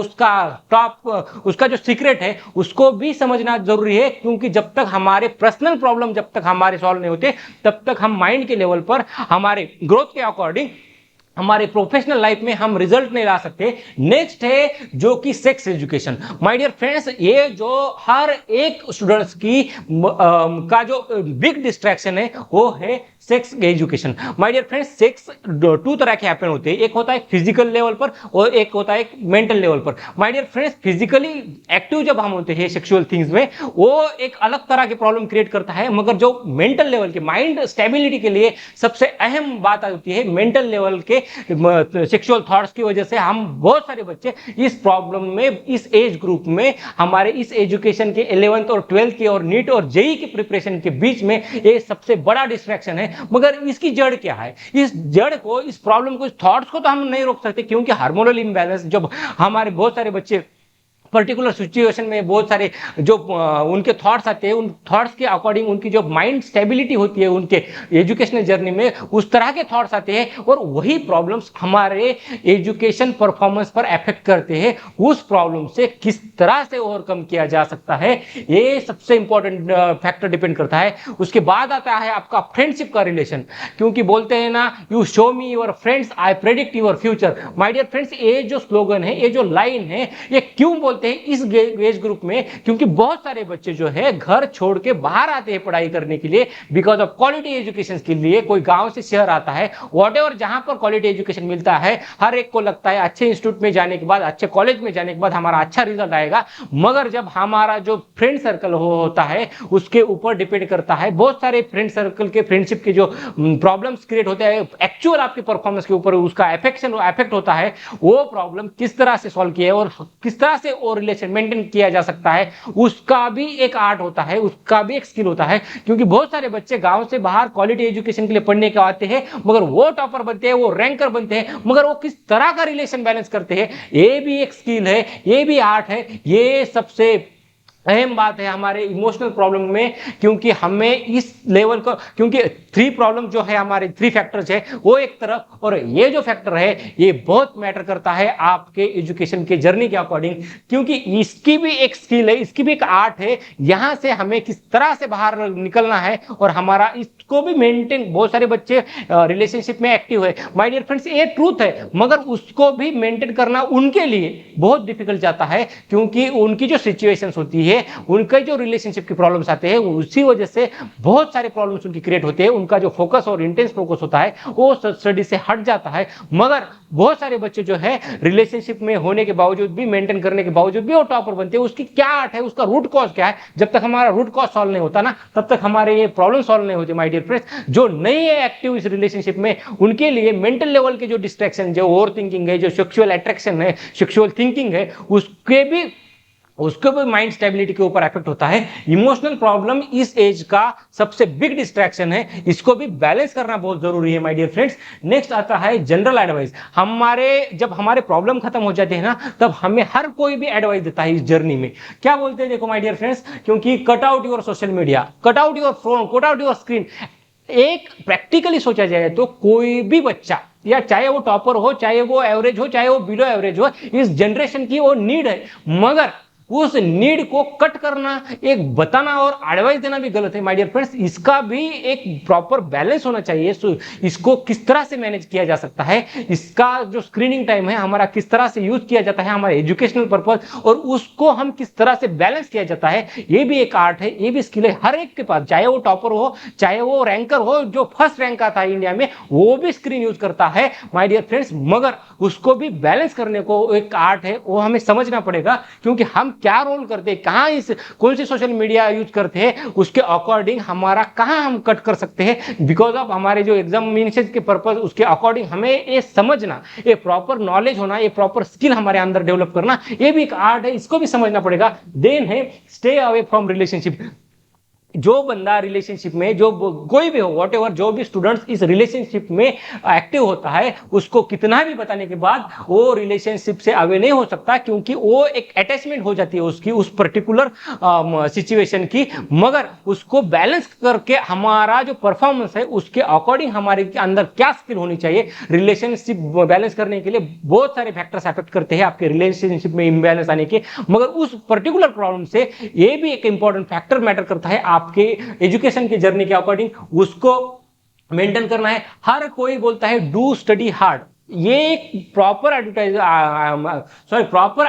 उसका जो सीक्रेट है, उसको भी समझना जरूरी है। क्योंकि जब तक हमारे पर्सनल प्रॉब्लम जब तक हमारे सॉल्व नहीं होते, तब तक हम माइंड के लेवल पर हमारे ग्रोथ के अकॉर्डिंग हमारे प्रोफेशनल लाइफ में हम रिजल्ट नहीं ला सकते। नेक्स्ट है जो कि sex education. My dear friends, ये जो हर एक स्टूडेंट्स की का जो बिग डिस्ट्रैक्शन है, वो है sex education. My dear friends, sex two तरह के हैपन होते हैं, एक होता है फिजिकल लेवल पर और एक होता है मेंटल लेवल पर। My dear friends, physically active जब हम होते हैं सेक्सुअल थिंग्स में, वो एक अलग तरह की प्रॉब्लम क्रिएट करता है, मगर जो मेंटल लेवल के माइंड स्टेबिलिटी के लिए सबसे अहम बात होती है, मेंटल लेवल के सेक्सुअल थॉट्स की वजह से हम बहुत सारे बच्चे इस प्रॉब्लम में, इस एज ग्रुप में, हमारे इस एजुकेशन के 11th और 12th के और नीट और जेई की प्रिपरेशन के बीच में ये सबसे बड़ा डिस्ट्रैक्शन है। मगर इसकी जड़ क्या है? इस जड़ को, इस प्रॉब्लम को, इस थॉट्स को तो हम नहीं रोक सकते, क्योंकि हार्मोनल इम्बैलेंस, जब हमारे बहुत सारे बच्चे पर्टिकुलर सिचुएशन में बहुत सारे जो उनके थॉट्स आते हैं, उन थॉट्स के अकॉर्डिंग उनकी जो माइंड स्टेबिलिटी होती है उनके एजुकेशनल जर्नी में, उस तरह के थॉट्स आते हैं, और वही प्रॉब्लम्स हमारे एजुकेशन परफॉर्मेंस पर अफेक्ट करते हैं। उस प्रॉब्लम से किस तरह से ओवरकम किया जा सकता है, ये सबसे इंपॉर्टेंट फैक्टर डिपेंड करता है। उसके बाद आता है आपका फ्रेंडशिप का रिलेशन। क्योंकि बोलते हैं ना, you show me your friends, I predict your future. My dear friends, ये जो स्लोगन है, ये जो लाइन है, ये क्यों बोलते होते हैं इस एज ग्रुप में, क्योंकि बहुत सारे बच्चे जो है घर छोड़ के बाहर आते हैं पढ़ाई करने के लिए बिकॉज ऑफ क्वालिटी एजुकेशन के लिए। कोई गांव से शहर आता है, व्हाटएवर जहां पर क्वालिटी एजुकेशन मिलता है, हर एक को लगता है अच्छे इंस्टीट्यूट में जाने के बाद, अच्छे कॉलेज में जाने के बाद हमारा अच्छा रिजल्ट आएगा। मगर जब हमारा जो फ्रेंड सर्कल होता है उसके ऊपर डिपेंड करता है। बहुत सारे फ्रेंड सर्कल के फ्रेंडशिप के जो प्रॉब्लम्स क्रिएट होते हैं, एक्चुअल आपके परफॉर्मेंस के ऊपर उसका इफेक्ट होता है। वो प्रॉब्लम किस तरह से सॉल्व किया है और किस तरह से वो रिलेशन मेंटेन किया जा सकता है, उसका भी एक आर्ट होता है, उसका भी एक स्किल होता है। क्योंकि बहुत सारे बच्चे गांव से बाहर क्वालिटी एजुकेशन के लिए पढ़ने के आते हैं, मगर वो टॉपर बनते हैं, वो रैंकर बनते हैं, मगर वो किस तरह का रिलेशन बैलेंस करते हैं, ये भी एक स्किल है, ये भी आर्ट है। ये सबसे अहम बात है हमारे इमोशनल प्रॉब्लम में, क्योंकि हमें इस लेवल को, क्योंकि 3 प्रॉब्लम जो है हमारे 3 फैक्टर्स है वो एक तरफ, और ये जो फैक्टर है ये बहुत मैटर करता है आपके एजुकेशन के जर्नी के अकॉर्डिंग। क्योंकि इसकी भी एक स्किल है, इसकी भी एक आर्ट है, यहां से हमें किस तरह से बाहर निकलना है और हमारा इसको भी मेंटेन। बहुत सारे बच्चे रिलेशनशिप में एक्टिव है माय डियर फ्रेंड्स, ये ट्रूथ है, मगर उसको भी मेंटेन करना उनके लिए बहुत डिफिकल्ट जाता है, क्योंकि उनकी जो सिचुएशंस होती है, उनके जो रिलेशनशिप की प्रॉब्लम्स आते हैं, उसी वजह से बहुत सारे प्रॉब्लम्स उनकी क्रिएट होते हैं। उनका जो फोकस और इंटेंस फोकस होता है वो स्टडी से हट जाता है। मगर बहुत सारे बच्चे जो है रिलेशनशिप में होने के बावजूद भी, मेंटेन करने के बावजूद भी वो टॉपर बनते हैं। उसकी क्या आर्ट है, उसका रूट कॉज क्या है? जब तक हमारा रूट कॉज सॉल्व नहीं होता ना, तब तक हमारे ये प्रॉब्लम सॉल्व नहीं होती माय डियर फ्रेंड्स। जो नहीं है एक्टिव इस रिलेशनशिप में, उनके लिए मेंटल लेवल के जो डिस्ट्रैक्शन, जो ओवर थिंकिंग है, जो सेक्सुअल अट्रैक्शन है, सेक्सुअल थिंकिंग है, उसके भी माइंड स्टेबिलिटी के ऊपर इफेक्ट होता है। इमोशनल प्रॉब्लम इस एज का सबसे बिग डिस्ट्रैक्शन है, इसको भी बैलेंस करना बहुत जरूरी है माय डियर फ्रेंड्स। नेक्स्ट आता है जनरल एडवाइस। जब हमारे प्रॉब्लम खत्म हो जाते हैं ना, तब हमें हर कोई भी एडवाइस देता है इस जर्नी में। क्या बोलते हैं देखो माय डियर फ्रेंड्स, क्योंकि cut out your social media, cut out your phone, cut out your screen. एक प्रैक्टिकली सोचा जाए तो कोई भी बच्चा, या चाहे वो टॉपर हो, चाहे वो एवरेज हो, चाहे वो बिलो एवरेज हो, इस जनरेशन की वो नीड है। मगर उस नीड को कट करना, एक बताना और एडवाइस देना भी गलत है माय डियर फ्रेंड्स। इसका भी एक प्रॉपर बैलेंस होना चाहिए। इसको किस तरह से मैनेज किया जा सकता है, इसका जो स्क्रीनिंग टाइम है हमारा किस तरह से यूज किया जाता है हमारे एजुकेशनल पर्पज, और उसको हम किस तरह से बैलेंस किया जाता है, ये भी एक आर्ट है, ये भी स्किल है हर एक के पास। चाहे वो टॉपर हो, चाहे वो रैंकर हो, जो फर्स्ट रैंक आता है इंडिया में, वो भी स्क्रीन यूज करता है माय डियर फ्रेंड्स। मगर उसको भी बैलेंस करने को एक आर्ट है, वो हमें समझना पड़ेगा। क्योंकि हम क्या रोल करते हैं, कौन सी सोशल मीडिया यूज करते हैं, उसके अकॉर्डिंग हमारा कहां हम कट कर सकते हैं, बिकॉज ऑफ हमारे जो एग्जामिनेशन के पर्पज, उसके अकॉर्डिंग हमें ये समझना, ये प्रॉपर नॉलेज होना, ये प्रॉपर स्किल हमारे अंदर डेवलप करना, ये भी एक आर्ट है, इसको भी समझना पड़ेगा। देन है स्टे अवे फ्रॉम रिलेशनशिप। जो बंदा रिलेशनशिप में, जो कोई भी हो, वॉट एवर, जो भी स्टूडेंट्स इस रिलेशनशिप में एक्टिव होता है, उसको कितना भी बताने के बाद वो रिलेशनशिप से अवे नहीं हो सकता, क्योंकि वो एक अटैचमेंट हो जाती है उसकी उस पर्टिकुलर सिचुएशन की। मगर उसको बैलेंस करके हमारा जो परफॉर्मेंस है उसके अकॉर्डिंग हमारे अंदर क्या स्किल होनी चाहिए। रिलेशनशिप बैलेंस करने के लिए बहुत सारे फैक्टर्स अफेक्ट करते हैं आपके रिलेशनशिप में इम्बैलेंस आने के, मगर उस पर्टिकुलर प्रॉब्लम से ये भी एक इंपॉर्टेंट फैक्टर मैटर करता है आपके एजुकेशन की जर्नी के अकॉर्डिंग, उसको मेंटेन करना है। हर कोई बोलता है डू स्टडी हार्ड, ये एक प्रॉपर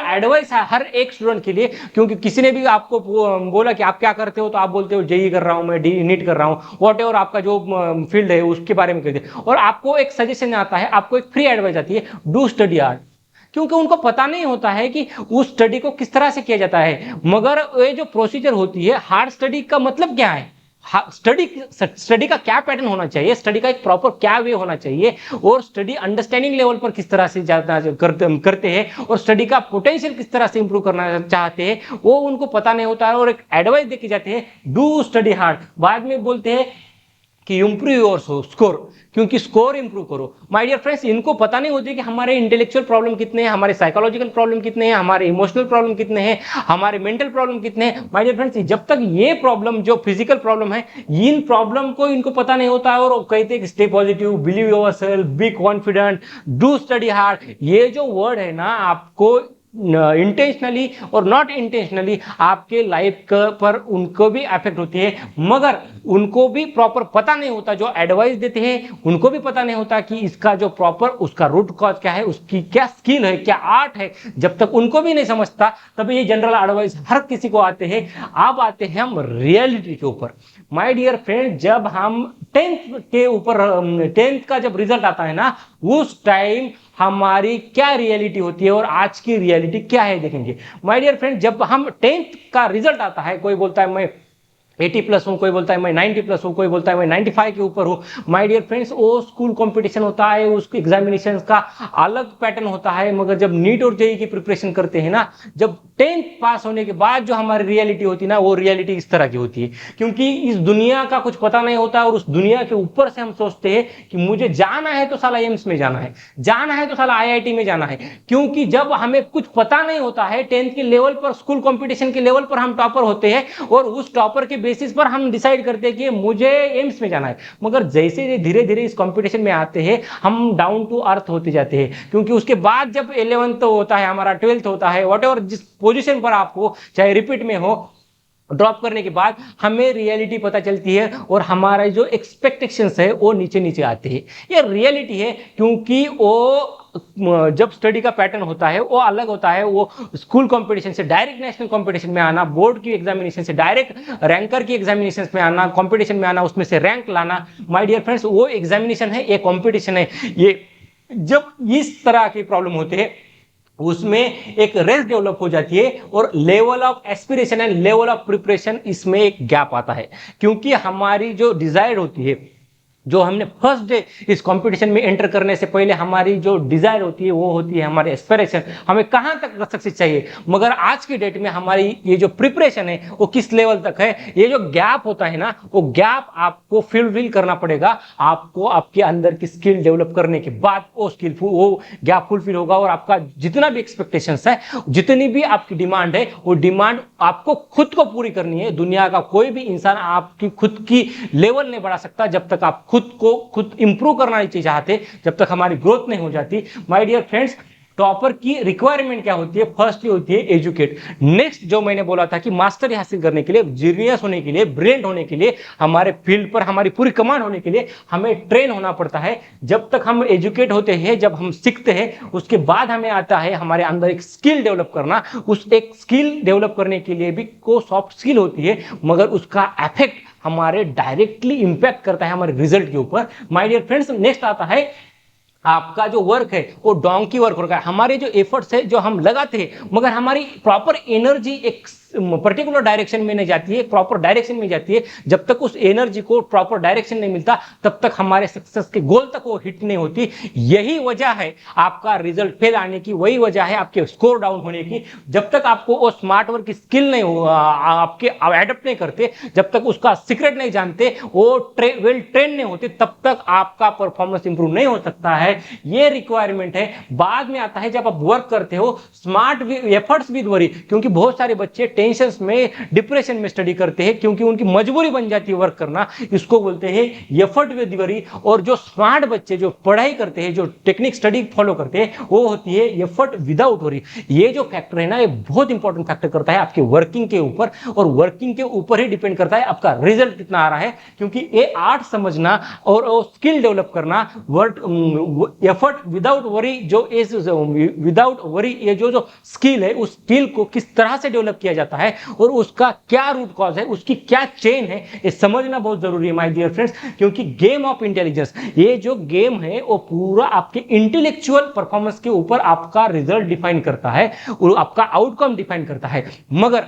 एडवाइस है हर एक स्टूडेंट के लिए। क्योंकि किसी ने भी आपको बोला कि आप क्या करते हो, तो आप बोलते हो जेई कर रहा हूं, मैं नीट कर रहा हूं, वॉट एवर आपका जो फील्ड है उसके बारे में कहते हैं, और आपको एक सजेशन आता है, आपको एक फ्री एडवाइस आती है, डू स्टडी हार्ड। क्योंकि उनको पता नहीं होता है कि उस स्टडी को किस तरह से किया जाता है। मगर ये जो प्रोसीजर होती है, हार्ड स्टडी का मतलब क्या है, स्टडी का क्या पैटर्न होना चाहिए, स्टडी का एक प्रॉपर क्या वे होना चाहिए, और स्टडी अंडरस्टैंडिंग लेवल पर किस तरह से करते हैं, और स्टडी का पोटेंशियल किस तरह से इंप्रूव करना चाहते हैं, वो उनको पता नहीं होता है। और एक एडवाइस देके जाते हैं डू स्टडी हार्ड, बाद में बोलते हैं कि इंप्रूव योर स्कोर, क्योंकि स्कोर इंप्रूव करो। माय डियर फ्रेंड्स, इनको पता नहीं होती कि हमारे इंटेलेक्चुअल प्रॉब्लम कितने हैं, हमारे साइकोलॉजिकल प्रॉब्लम कितने हैं, हमारे इमोशनल प्रॉब्लम कितने हैं, हमारे मेंटल प्रॉब्लम कितने हैं। माय डियर फ्रेंड्स, जब तक ये प्रॉब्लम, जो फिजिकल प्रॉब्लम है, इन प्रॉब्लम को इनको पता नहीं होता है, और कहते हैं कि stay positive, believe yourself, be confident, do study hard. ये जो वर्ड है ना, आपको इंटेंशनली और नॉट इंटेंशनली आपके लाइफ पर उनको भी अफेक्ट होती है, मगर उनको भी प्रॉपर पता नहीं होता। जो एडवाइस देते हैं उनको भी पता नहीं होता कि इसका जो प्रॉपर उसका रूट कॉज क्या है, उसकी क्या स्किल है, क्या आर्ट है। जब तक उनको भी नहीं समझता तब ये जनरल एडवाइस हर किसी को आते हैं। अब आते हैं हम रियलिटी के ऊपर। माय डियर फ्रेंड, जब हम 10th के ऊपर 10th का जब रिजल्ट आता है ना, उस टाइम हमारी क्या रियलिटी होती है और आज की रियलिटी क्या है देखेंगे। माय डियर फ्रेंड, जब हम 10th का रिजल्ट आता है, कोई बोलता है मैं 80+ हूँ, कोई बोलता है मैं 90+ हूँ, कोई बोलता है मैं 95 के ऊपर हूँ। माय डियर फ्रेंड्स, वो स्कूल कंपटीशन होता है, उसके एग्जामिनेशन का अलग पैटर्न होता है। मगर जब नीट और जेईई की प्रिपरेशन करते हैं ना, जब 10th पास होने के बाद जो हमारी रियलिटी होती है ना, वो रियलिटी इस तरह की होती है। क्योंकि इस दुनिया का कुछ पता नहीं होता और उस दुनिया के ऊपर से हम सोचते हैं कि मुझे जाना है तो साला एम्स में जाना है, जाना है तो साला आईआईटी में जाना है। क्योंकि जब हमें कुछ पता नहीं होता है, 10th के लेवल पर, स्कूल कंपटीशन के लेवल पर हम टॉपर होते हैं और उस टॉपर के बेसिस पर हम डिसाइड करते हैं कि मुझे एम्स में जाना है। मगर जैसे धीरे धीरे इस कंपटीशन में आते हैं, हम डाउन टू अर्थ होते जाते हैं। क्योंकि उसके बाद जब 11th होता है, हमारा 12th होता है, वॉट जिस पोजीशन पर आप हो, चाहे रिपीट में हो, ड्रॉप करने के बाद हमें रियलिटी पता चलती है और हमारा जो एक्सपेक्टेशंस है वो नीचे नीचे आते हैं। ये रियलिटी है, क्योंकि वो जब स्टडी का पैटर्न होता है वो अलग होता है। वो स्कूल कंपटीशन से डायरेक्ट नेशनल कंपटीशन में आना, बोर्ड की एग्जामिनेशन से डायरेक्ट रैंकर की एग्जामिनेशन में आना, कंपटीशन में आना, उसमें से रैंक लाना। माय डियर फ्रेंड्स, वो एग्जामिनेशन है, ये कंपटीशन है। ये जब इस तरह की प्रॉब्लम होते हैं, उसमें एक रेस डेवलप हो जाती है और level of aspiration and level of preparation, इसमें एक गैप आता है। क्योंकि हमारी जो डिजायर होती है, जो हमने फर्स्ट डे इस कंपटीशन में एंटर करने से पहले हमारी जो डिजायर होती है, वो होती है हमारी एस्पिरेशन, हमें कहां तक सक्सेस चाहिए। मगर आज की डेट में हमारी ये जो प्रिपरेशन है वो किस लेवल तक है, ये जो गैप होता है ना, वो गैप आपको फुलफिल करना पड़ेगा। आपको आपके अंदर की स्किल डेवलप करने के बाद वो गैप फुलफिल होगा और आपका जितना भी एक्सपेक्टेशंस है, जितनी भी आपकी डिमांड है, वो डिमांड आपको खुद को पूरी करनी है। दुनिया का कोई भी इंसान आपकी खुद की लेवल नहीं बढ़ा सकता जब तक आप खुद को खुद इंप्रूव करना नहीं चाहते, जब तक हमारी ग्रोथ नहीं हो जाती। माय डियर फ्रेंड्स, टॉपर की रिक्वायरमेंट क्या होती है? फर्स्टली होती है एजुकेट। नेक्स्ट जो मैंने बोला था कि मास्टरी हासिल करने के लिए, जीनियस होने के लिए, ब्रिलियंट होने के लिए, हमारे फील्ड पर हमारी पूरी कमांड होने के लिए हमें ट्रेन होना पड़ता है। जब तक हम एजुकेट होते हैं, जब हम सीखते हैं, उसके बाद हमें आता है हमारे अंदर एक स्किल डेवलप करना। उस एक स्किल डेवलप करने के लिए भी को सॉफ्ट स्किल होती है, मगर उसका इफेक्ट हमारे डायरेक्टली इंपैक्ट करता है हमारे रिजल्ट के ऊपर। माय डियर फ्रेंड्स, नेक्स्ट आता है आपका जो वर्क है वो डोंकी वर्क होगा। हमारे जो एफर्ट्स है जो हम लगाते हैं, मगर हमारी प्रॉपर एनर्जी एक पर्टिकुलर डायरेक्शन में नहीं जाती है, प्रॉपर डायरेक्शन में जाती है। जब तक उस एनर्जी को प्रॉपर डायरेक्शन नहीं मिलता, तब तक हमारे सक्सेस के गोल तक वो हिट नहीं होती। यही वजह है आपका रिजल्ट फेल आने की, वही वजह है आपके स्कोर डाउन होने की। जब तक आपको वो स्मार्ट वर्क की स्किल नहीं हो, आपके एडप्ट नहीं करते, जब तक उसका सीक्रेट नहीं जानते, वो वेल ट्रेन नहीं होते, तब तक आपका परफॉर्मेंस इंप्रूव नहीं हो सकता है। ये रिक्वायरमेंट है। बाद में आता है जब आप वर्क करते हो, स्मार्ट एफर्ट्स विद वरी। क्योंकि बहुत सारे बच्चे टेंशन में, डिप्रेशन में स्टडी करते हैं, क्योंकि उनकी मजबूरी बन जाती है वर्क करना। इसको बोलते हैं एफर्ट विद वरी। और जो स्मार्ट बच्चे जो पढ़ाई करते हैं, जो टेक्निक स्टडी फॉलो करते हैं, वो होती है एफर्ट विदाउट वरी। ये जो फैक्टर है ना, ये बहुत इंपॉर्टेंट फैक्टर करता है आपके वर्किंग के ऊपर, और वर्किंग के ऊपर ही डिपेंड करता है आपका रिजल्ट कितना आ रहा है। क्योंकि ये आर्ट समझना और स्किल डेवलप करना, एफर्ट विदाउट वरी, जो इज विदाउट वरी, ये जो स्किल है, उस स्किल को किस तरह से डेवलप किया जाता है और उसका क्या रूट कॉज है, उसकी क्या चेन है, ये समझना बहुत जरूरी है माय डियर फ्रेंड्स। क्योंकि गेम ऑफ इंटेलिजेंस, ये जो गेम है वो पूरा आपके इंटेलेक्चुअल परफॉर्मेंस के ऊपर आपका रिजल्ट डिफाइन करता है और आपका आउटकम डिफाइन करता है। मगर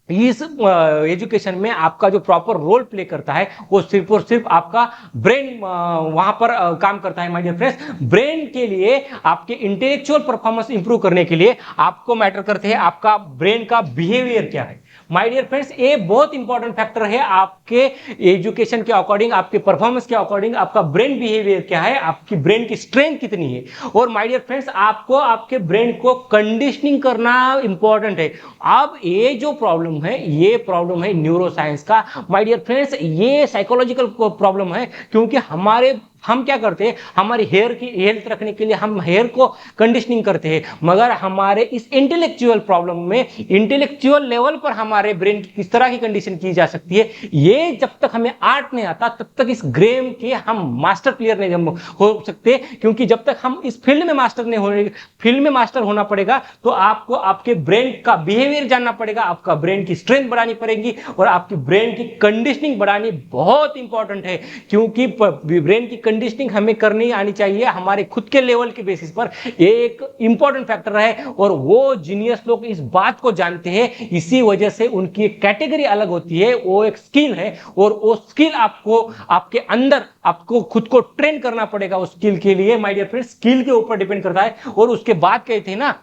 इस एजुकेशन में आपका जो प्रॉपर रोल प्ले करता है, वो सिर्फ और सिर्फ आपका ब्रेन वहां पर काम करता है। माय डियर फ्रेंड्स, ब्रेन के लिए, आपके इंटेलेक्चुअल परफॉर्मेंस इंप्रूव करने के लिए आपको मैटर करते हैं आपका ब्रेन का बिहेवियर क्या है। माय डियर फ्रेंड्स, ये बहुत इंपॉर्टेंट फैक्टर है आपके एजुकेशन के अकॉर्डिंग, आपके परफॉर्मेंस के अकॉर्डिंग आपका ब्रेन बिहेवियर क्या है, आपकी ब्रेन की स्ट्रेंथ कितनी है। और माय डियर फ्रेंड्स, आपको आपके ब्रेन को कंडीशनिंग करना इंपॉर्टेंट है। अब ये जो प्रॉब्लम है, ये प्रॉब्लम है न्यूरोसाइंस का। माय डियर फ्रेंड्स, ये साइकोलॉजिकल प्रॉब्लम है, क्योंकि हमारे हम क्या करते हैं, हमारी हेयर की हेल्थ रखने के लिए हम हेयर को कंडीशनिंग करते हैं, मगर हमारे इस इंटेलेक्चुअल प्रॉब्लम में इंटेलेक्चुअल लेवल पर हमारे ब्रेन की किस तरह की कंडीशन की जा सकती है, ये जब तक हमें आर्ट नहीं आता तब तक इस गेम के हम मास्टर प्लेयर नहीं हो सकते। क्योंकि जब तक हम इस फील्ड में मास्टर नहीं होने, फील्ड में मास्टर होना पड़ेगा तो आपको आपके ब्रेन का बिहेवियर जानना पड़ेगा, आपका ब्रेन की स्ट्रेंथ बढ़ानी पड़ेगी और आपकी ब्रेन की कंडीशनिंग बढ़ानी बहुत इंपॉर्टेंट है। क्योंकि ब्रेन की कंडीशनिंग हमें करनी आनी चाहिए हमारे खुद के लेवल के बेसिस पर, एक इंपॉर्टेंट फैक्टर है और वो जीनियस लोग इस बात को जानते हैं, इसी वजह से उनकी कैटेगरी अलग होती है, वो एक स्किल है और वो स्किल आपको आपके अंदर आपको खुद को ट्रेन करना पड़ेगा। उस स्किल के लिए माय डियर फ्रेंड्स स्किल के ऊपर डिपेंड करता है। और उसके बाद कहते हैं ना,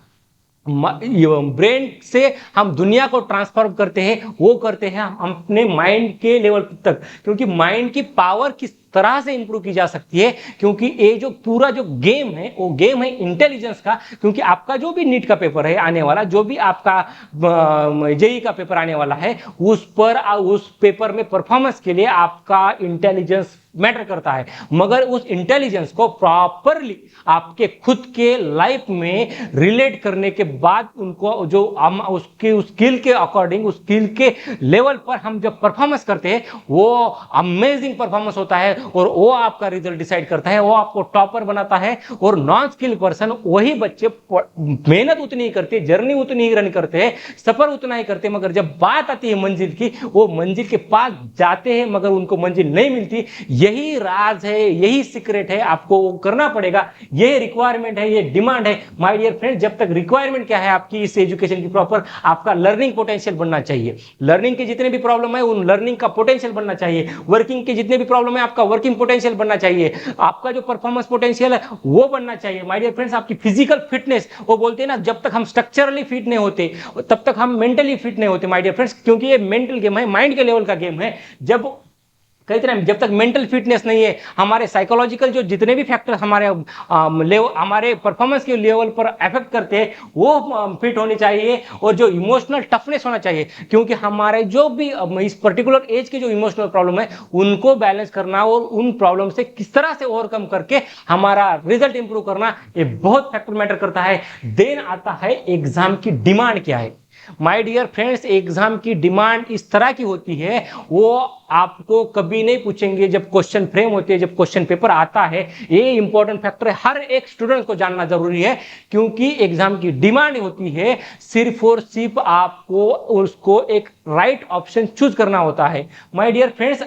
ब्रेन से हम दुनिया को ट्रांसफॉर्म करते हैं, वो करते हैं हम अपने माइंड के लेवल तक। क्योंकि माइंड की पावर किस तरह से इंप्रूव की जा सकती है, क्योंकि ये जो पूरा जो गेम है वो गेम है इंटेलिजेंस का। क्योंकि आपका जो भी नीट का पेपर है आने वाला, जो भी आपका जेई का पेपर आने वाला है, उस पेपर में परफॉर्मेंस के लिए आपका इंटेलिजेंस मैटर करता है। मगर उस इंटेलिजेंस को प्रॉपरली आपके खुद के लाइफ में रिलेट करने के बाद उनको जो हम उसके उस स्किल के अकॉर्डिंग उस स्किल के लेवल पर हम जब परफॉर्मेंस करते हैं वो अमेजिंग परफॉर्मेंस होता है और वो आपका रिजल्ट डिसाइड करता है, वो आपको टॉपर बनाता है। और नॉन स्किल पर्सन वही बच्चे मेहनत उतनी ही करते, जर्नी उतनी ही रन करते हैं, सफर उतना ही करते, मगर जब बात आती है मंजिल की, वो मंजिल के पास जाते हैं मगर उनको मंजिल नहीं मिलती। यही राज है, यही सीक्रेट है, आपको वो करना पड़ेगा, ये रिक्वायरमेंट है, ये डिमांड है माय डियर फ्रेंड। जब तक रिक्वायरमेंट क्या है आपकी इस एजुकेशन की प्रॉपर, आपका लर्निंग पोटेंशियल बनना चाहिए। लर्निंग के जितने भी प्रॉब्लम है उन लर्निंग का पोटेंशियल बनना चाहिए। वर्किंग के जितने भी प्रॉब्लम है आपका वर्किंग पोटेंशियल बनना चाहिए। आपका जो परफॉर्मेंस पोटेंशियल है वो बनना चाहिए माय डियर फ्रेंड्स। आपकी फिजिकल फिटनेस, वो बोलते हैं ना, जब तक हम स्ट्रक्चरली फिट नहीं होते तब तक हम मेंटली फिट नहीं होते माय डियर फ्रेंड्स। क्योंकि ये मेंटल गेम है, माइंड के लेवल का गेम है। जब तक मेंटल फिटनेस नहीं है, हमारे साइकोलॉजिकल जो जितने भी फैक्टर हमारे परफॉर्मेंस के लेवल पर अफेक्ट करते हैं वो फिट होने चाहिए। और जो इमोशनल टफनेस होना चाहिए, क्योंकि हमारे जो भी इस पर्टिकुलर एज के जो इमोशनल प्रॉब्लम है उनको बैलेंस करना और उन प्रॉब्लम से किस तरह से ओवरकम करके हमारा रिजल्ट इंप्रूव करना, ये बहुत फैक्टर मैटर करता है। देन आता है एग्जाम की डिमांड क्या है माय डियर फ्रेंड्स। एग्जाम की डिमांड इस तरह की होती है, वो आपको कभी नहीं पूछेंगे जब क्वेश्चन फ्रेम होते हैं, जब क्वेश्चन पेपर आता है। ये इंपॉर्टेंट फैक्टर है, हर एक स्टूडेंट को जानना जरूरी है। क्योंकि एग्जाम की डिमांड होती है सिर्फ और सिर्फ आपको उसको एक राइट ऑप्शन चूज करना होता है माय डियर फ्रेंड्स।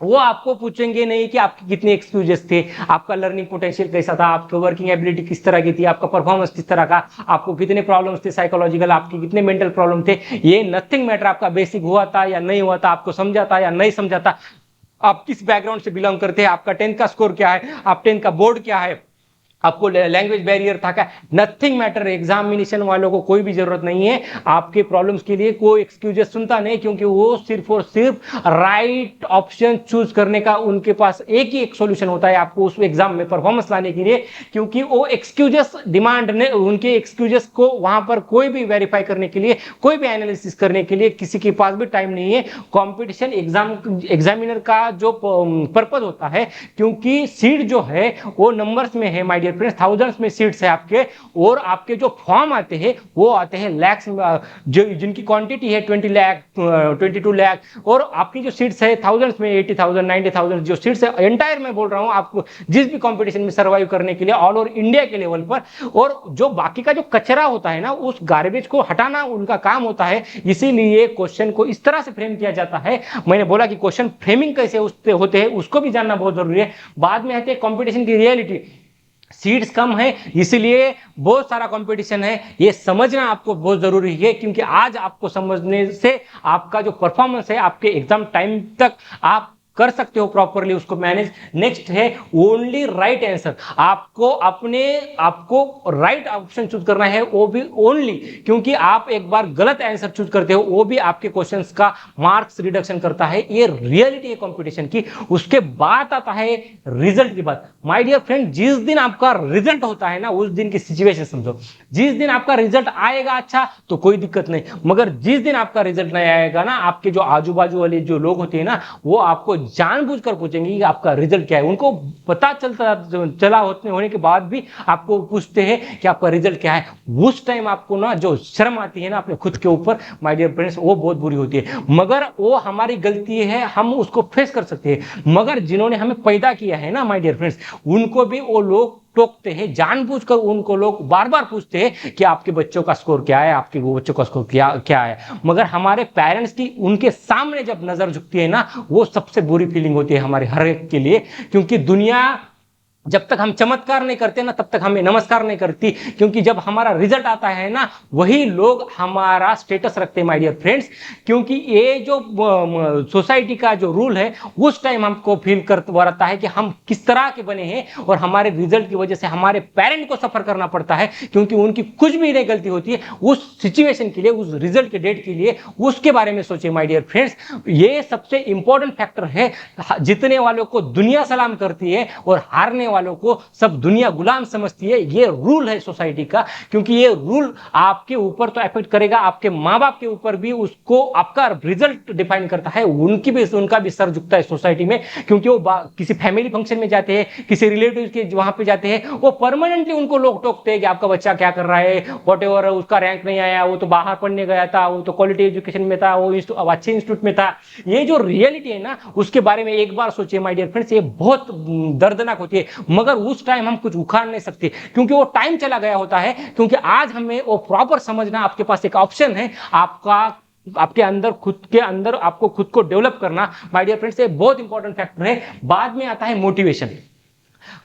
वो आपको पूछेंगे नहीं कि आपके कितने एक्सक्यूजेस थे, आपका लर्निंग पोटेंशियल कैसा था, आपकी वर्किंग एबिलिटी किस तरह की थी, आपका परफॉर्मेंस किस तरह का, आपको कितने प्रॉब्लम्स थे साइकोलॉजिकल, आपके कितने मेंटल प्रॉब्लम थे। ये नथिंग मैटर, आपका बेसिक हुआ था या नहीं हुआ था, आपको समझा था या नहीं समझा था, आप किस बैकग्राउंड से बिलोंग करते हैं, आपका 10th का स्कोर क्या है, आप 10th का बोर्ड क्या है, आपको लैंग्वेज बैरियर था क्या, नथिंग मैटर। एग्जामिनेशन वालों को कोई भी जरूरत नहीं है आपके प्रॉब्लम्स के लिए, कोई एक्सक्यूजेस सुनता नहीं। क्योंकि वो सिर्फ और सिर्फ राइट ऑप्शन चूज करने का उनके पास एक ही एक सॉल्यूशन होता है आपको उस एग्जाम में परफॉर्मेंस लाने के लिए। क्योंकि वो एक्सक्यूजेस डिमांड ने उनके एक्सक्यूजेस को वहां पर कोई भी वेरीफाई करने के लिए, कोई भी एनालिसिस करने के लिए किसी के पास भी टाइम नहीं है। कॉम्पिटिशन एग्जामिनर का जो पर्पज होता है, क्योंकि सीट जो है वो नंबर्स में है माय डियर फ्रेंड्स, थाउजेंड्स में सीट्स है आपके, और आपके जो फॉर्म आते हैं वो आते हैं लैक्स, जो जिनकी क्वांटिटी है 20 लाख 22 लाख, और आपकी जो सीट्स है थाउजेंड्स में 80,000 90,000 जो सीट्स है। एंटायर मैं बोल रहा हूं आपको जिस भी कंपटीशन में सर्वाइव करने के लिए ऑल ओवर इंडिया के लेवल पर। और जो बाकी का जो कचरा होता है ना, उस गार्बेज को हटाना उनका काम होता है। इसीलिए क्वेश्चन को इस तरह से फ्रेम किया जाता है। मैंने बोला कि क्वेश्चन फ्रेमिंग कैसे होते हैं उसको भी जानना बहुत जरूरी है। बाद में आते हैं कंपटीशन की रियलिटी, सीट्स कम है इसलिए बहुत सारा कंपटीशन है, ये समझना आपको बहुत जरूरी है। क्योंकि आज आपको समझने से आपका जो परफॉर्मेंस है आपके एग्जाम टाइम तक आप कर सकते हो प्रॉपरली उसको मैनेज। नेक्स्ट है ओनली राइट आंसर, आपको राइट ऑप्शन चूज करना है, वो भी ओनली। क्योंकि आप एक बार गलत आंसर चूज करते हो वो भी आपके क्वेश्चंस का मार्क्स रिडक्शन करता है। ये रियलिटी है कंपटीशन की। उसके बाद आता है रिजल्ट की बात माय डियर फ्रेंड। जिस दिन आपका रिजल्ट होता है ना, उस दिन की सिचुएशन समझो। जिस दिन आपका रिजल्ट आएगा अच्छा तो कोई दिक्कत नहीं, मगर जिस दिन आपका रिजल्ट नहीं आएगा ना, आपके जो आजू बाजू वाले जो लोग होते हैं ना, वो आपको जानबूझकर पूछेंगे कि आपका रिजल्ट क्या है। उनको पता चला होने के बाद भी आपको पूछते हैं कि आपका रिजल्ट क्या है। उस टाइम आपको ना जो शर्म आती है ना अपने खुद के ऊपर, माय डियर फ्रेंड्स, वो बहुत बुरी होती है। मगर वो हमारी गलती है, हम उसको फेस कर सकते हैं। मगर जिन्होंने हमें पैदा किया है ना माय डियर फ्रेंड्स, उनको भी वो लोग टोकते हैं, जानबूझकर उनको लोग बार बार पूछते हैं कि आपके बच्चों का स्कोर क्या है, आपके वो बच्चों का स्कोर क्या है। मगर हमारे पेरेंट्स की उनके सामने जब नजर झुकती है ना, वो सबसे बुरी फीलिंग होती है हमारे हर एक के लिए। क्योंकि दुनिया जब तक हम चमत्कार नहीं करते ना, तब तक हमें नमस्कार नहीं करती। क्योंकि जब हमारा रिजल्ट आता है ना, वही लोग हमारा स्टेटस रखते हैं माय डियर फ्रेंड्स। क्योंकि ये जो सोसाइटी का जो रूल है, उस टाइम हमको फील करता है कि हम किस तरह के बने हैं, और हमारे रिजल्ट की वजह से हमारे पेरेंट को सफर करना पड़ता है। क्योंकि उनकी कुछ भी नहीं गलती होती है। उस सिचुएशन के लिए, उस रिजल्ट के डेट के लिए, उसके बारे में सोचिए माय डियर फ्रेंड्स। ये सबसे इंपॉर्टेंट फैक्टर है। जीतने वालों को दुनिया सलाम करती है और हारने वालों को सब दुनिया गुलाम समझती है। ये रूल है सोसाइटी का। क्योंकि ये रूल आपके ऊपर तो इफेक्ट करेगा, आपके माँ बाप के ऊपर भी, उसको आपका रिजल्ट डिफाइन करता है। उनका भी सर झुकता है सोसाइटी में। क्योंकि वो किसी फैमिली फंक्शन में जाते हैं, किसी रिलेटिव के वहां पे जाते हैं, वो परमानेंटली उनको लोग टोकते हैं कि आपका बच्चा क्या कर रहा है, व्हाटएवर, उसका रैंक नहीं आया, वो तो बाहर पढ़ने गया था, वो तो क्वालिटी एजुकेशन में था, वो अच्छे इंस्टीट्यूट में था। ये जो रियलिटी है ना, उसके बारे में एक बार सोचिए माय डियर फ्रेंड्स। ये बहुत दर्दनाक होती है। मगर उस टाइम हम कुछ उखाड़ नहीं सकते, क्योंकि वो टाइम चला गया होता है। क्योंकि आज हमें वो प्रॉपर समझना, आपके पास एक ऑप्शन है, आपके अंदर, खुद के अंदर आपको खुद को डेवलप करना माय डियर फ्रेंड्स, ये बहुत इंपॉर्टेंट फैक्टर है। बाद में आता है मोटिवेशन।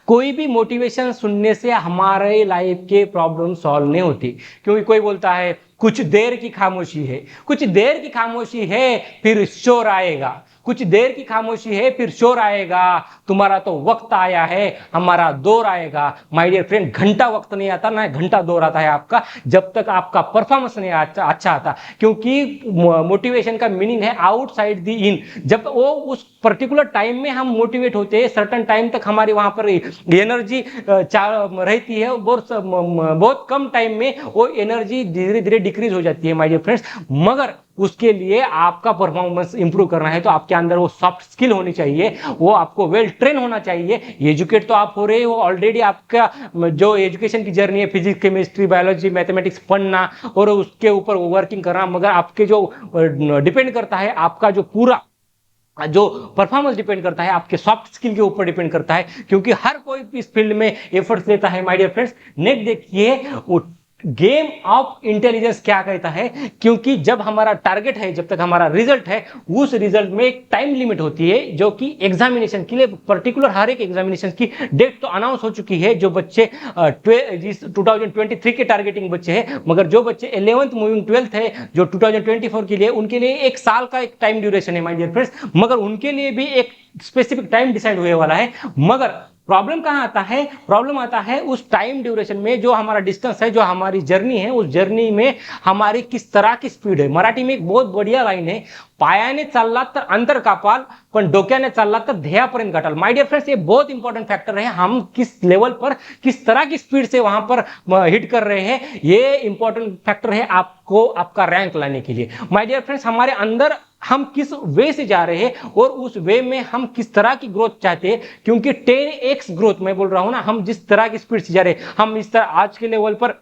कोई भी मोटिवेशन सुनने से हमारे लाइफ के प्रॉब्लम सॉल्व नहीं होती। क्योंकि कोई बोलता है कुछ देर की खामोशी है, कुछ देर की खामोशी है, फिर शोर आएगा, कुछ देर की खामोशी है, फिर शोर आएगा, तुम्हारा तो वक्त आया है, हमारा दौर आएगा। माय डियर फ्रेंड, घंटा वक्त नहीं आता ना, घंटा दौर आता है आपका, जब तक आपका परफॉर्मेंस नहीं अच्छा आता। क्योंकि मोटिवेशन का मीनिंग है आउटसाइड द इन। जब वो उस पर्टिकुलर टाइम में हम मोटिवेट होते हैं, सर्टन टाइम तक हमारी वहां पर एनर्जी रहती है, बहुत कम टाइम में वो एनर्जी धीरे धीरे डिक्रीज हो जाती है माय डियर फ्रेंड्स। मगर उसके लिए आपका परफॉर्मेंस इंप्रूव करना है तो आपके अंदर वो सॉफ्ट स्किल होनी चाहिए, वो आपको वेल ट्रेन होना चाहिए। एजुकेट तो आप हो रहे हो ऑलरेडी, आपका जो एजुकेशन की जर्नी है, फिजिक्स, केमिस्ट्री, बायोलॉजी, मैथमेटिक्स पढ़ना और उसके ऊपर वर्किंग करना। मगर आपके जो डिपेंड करता है, आपका जो पूरा जो परफॉर्मेंस डिपेंड करता है आपके सॉफ्ट स्किल के ऊपर डिपेंड करता है। क्योंकि हर कोई इस फील्ड में एफर्ट्स देता है माय डियर फ्रेंड्स। नेक्स्ट देखिए, वो गेम ऑफ इंटेलिजेंस क्या कहता है। क्योंकि जब हमारा टारगेट है, जब तक हमारा रिजल्ट है, उस रिजल्ट में एक टाइम लिमिट होती है, जो कि एग्जामिनेशन के लिए पर्टिकुलर हर एक एग्जामिनेशन की डेट तो अनाउंस हो चुकी है। जो बच्चे 2023 के टारगेटिंग बच्चे हैं, मगर जो बच्चे 11th मूविंग 12th है, जो 2024 के लिए, उनके लिए एक साल का एक टाइम ड्यूरेशन है माय डियर फ्रेंड्स। मगर उनके लिए भी एक स्पेसिफिक टाइम डिसाइड होने वाला है। मगर प्रॉब्लम कहां आता है? प्रॉब्लम आता है उस टाइम ड्यूरेशन में, जो हमारा डिस्टेंस है, जो हमारी जर्नी है, उस जर्नी में हमारी किस तरह की स्पीड है। मराठी में एक बहुत बढ़िया लाइन है, पायाने चालला तर अंतर कापाल, पण डोक्याने चालला तर ध्येयापर्यंत गाठाल। माय डियर फ्रेंड्स, ये बहुत इंपॉर्टेंट फैक्टर है। हम किस लेवल पर, किस तरह की स्पीड से वहां पर हिट कर रहे हैं, ये इंपॉर्टेंट फैक्टर है आपको आपका रैंक लाने के लिए। माय डियर फ्रेंड्स, हमारे अंदर हम किस वे से जा रहे हैं और उस वे में हम किस तरह की ग्रोथ चाहते हैं। क्योंकि 10x ग्रोथ मैं बोल रहा हूं ना, हम जिस तरह की स्पीड से जा रहे हैं, हम इस तरह आज के लेवल पर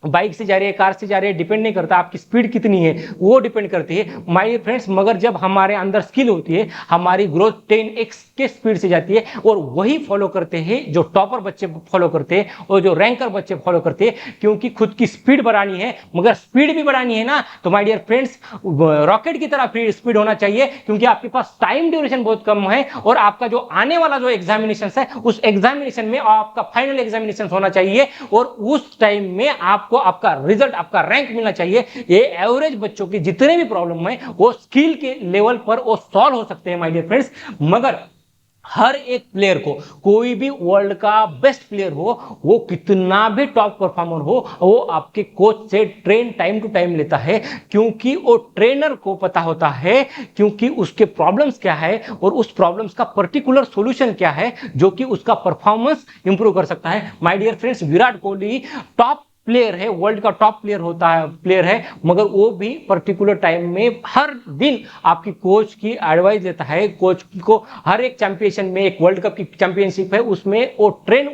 बाइक से जा रही है, कार से जा रही है, डिपेंड नहीं करता आपकी स्पीड कितनी है, वो डिपेंड करती है माय फ्रेंड्स। मगर जब हमारे अंदर स्किल होती है, हमारी ग्रोथ 10x के स्पीड से जाती है। और वही फॉलो करते हैं जो टॉपर बच्चे फॉलो करते हैं और जो रैंकर बच्चे फॉलो करते हैं। क्योंकि खुद की स्पीड बढ़ानी है, मगर स्पीड भी बढ़ानी है ना, तो माय डियर फ्रेंड्स, रॉकेट की तरह स्पीड होना चाहिए। क्योंकि आपके पास टाइम ड्यूरेशन बहुत कम है, और आपका जो आने वाला जो एग्जामिनेशन है, उस एग्जामिनेशन में आपका फाइनल एग्जामिनेशन होना चाहिए, और उस टाइम में आपको आपका रिजल्ट, आपका रैंक मिलना चाहिए। ये एवरेज बच्चों की जितने भी प्रॉब्लम है, वो स्किल के लेवल पर वो सॉल्व हो सकते हैं माय डियर फ्रेंड्स। मगर हर एक प्लेयर को, कोई भी वर्ल्ड का बेस्ट प्लेयर हो, वो कितना भी टॉप परफॉर्मर हो, वो आपके कोच से ट्रेन टाइम टू टाइम लेता है। क्योंकि वो ट्रेनर को पता होता है क्योंकि उसके प्रॉब्लम्स क्या है और उस प्रॉब्लम्स का पर्टिकुलर सॉल्यूशन क्या है, जो कि उसका परफॉर्मेंस इंप्रूव कर सकता है। My dear friends, Virat Kohli top player है, वर्ल्ड का टॉप प्लेयर होता है, प्लेयर है, मगर वो भी पर्टिकुलर टाइम में हर दिन आपकी कोच की एडवाइस लेता है। कोच को हर एक चैंपियनशिप में, एक वर्ल्ड कप की चैंपियनशिप है उसमें वो ट्रेन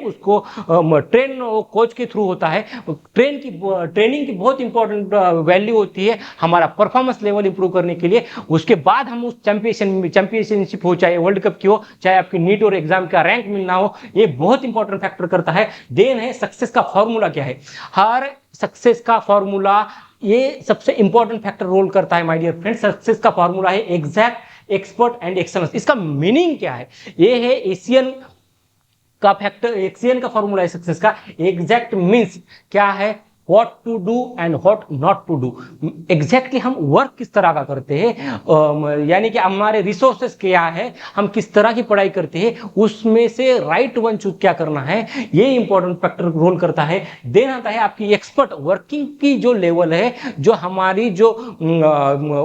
कोच के थ्रू होता है। ट्रेनिंग की बहुत इंपॉर्टेंट वैल्यू होती है हमारा परफॉर्मेंस लेवल इंप्रूव करने के लिए। उसके बाद हम उस चैंपियनशिप हो, चाहे वर्ल्ड कप की हो, चाहे आपकी नीट और एग्जाम का रैंक मिलना हो, ये बहुत इंपॉर्टेंट फैक्टर करता है। देन है सक्सेस का फॉर्मूला क्या है। हर सक्सेस का फॉर्मूला, ये सबसे इंपॉर्टेंट फैक्टर रोल करता है माय डियर फ्रेंड्स। सक्सेस का फॉर्मूला है एग्जैक्ट, एक्सपर्ट एंड एक्सेलेंस। इसका मीनिंग क्या है? ये है एशियन का फॉर्मूला है सक्सेस का। एग्जैक्ट मींस क्या है? What to do and what not to do. Exactly हम वर्क किस तरह का करते हैं, यानी कि हमारे रिसोर्सेस क्या है, हम किस तरह की पढ़ाई करते हैं, उसमें से राइट वन चूज क्या करना है, ये इंपॉर्टेंट फैक्टर रोल करता है। देन आता है आपकी एक्सपर्ट, वर्किंग की जो लेवल है, जो हमारी जो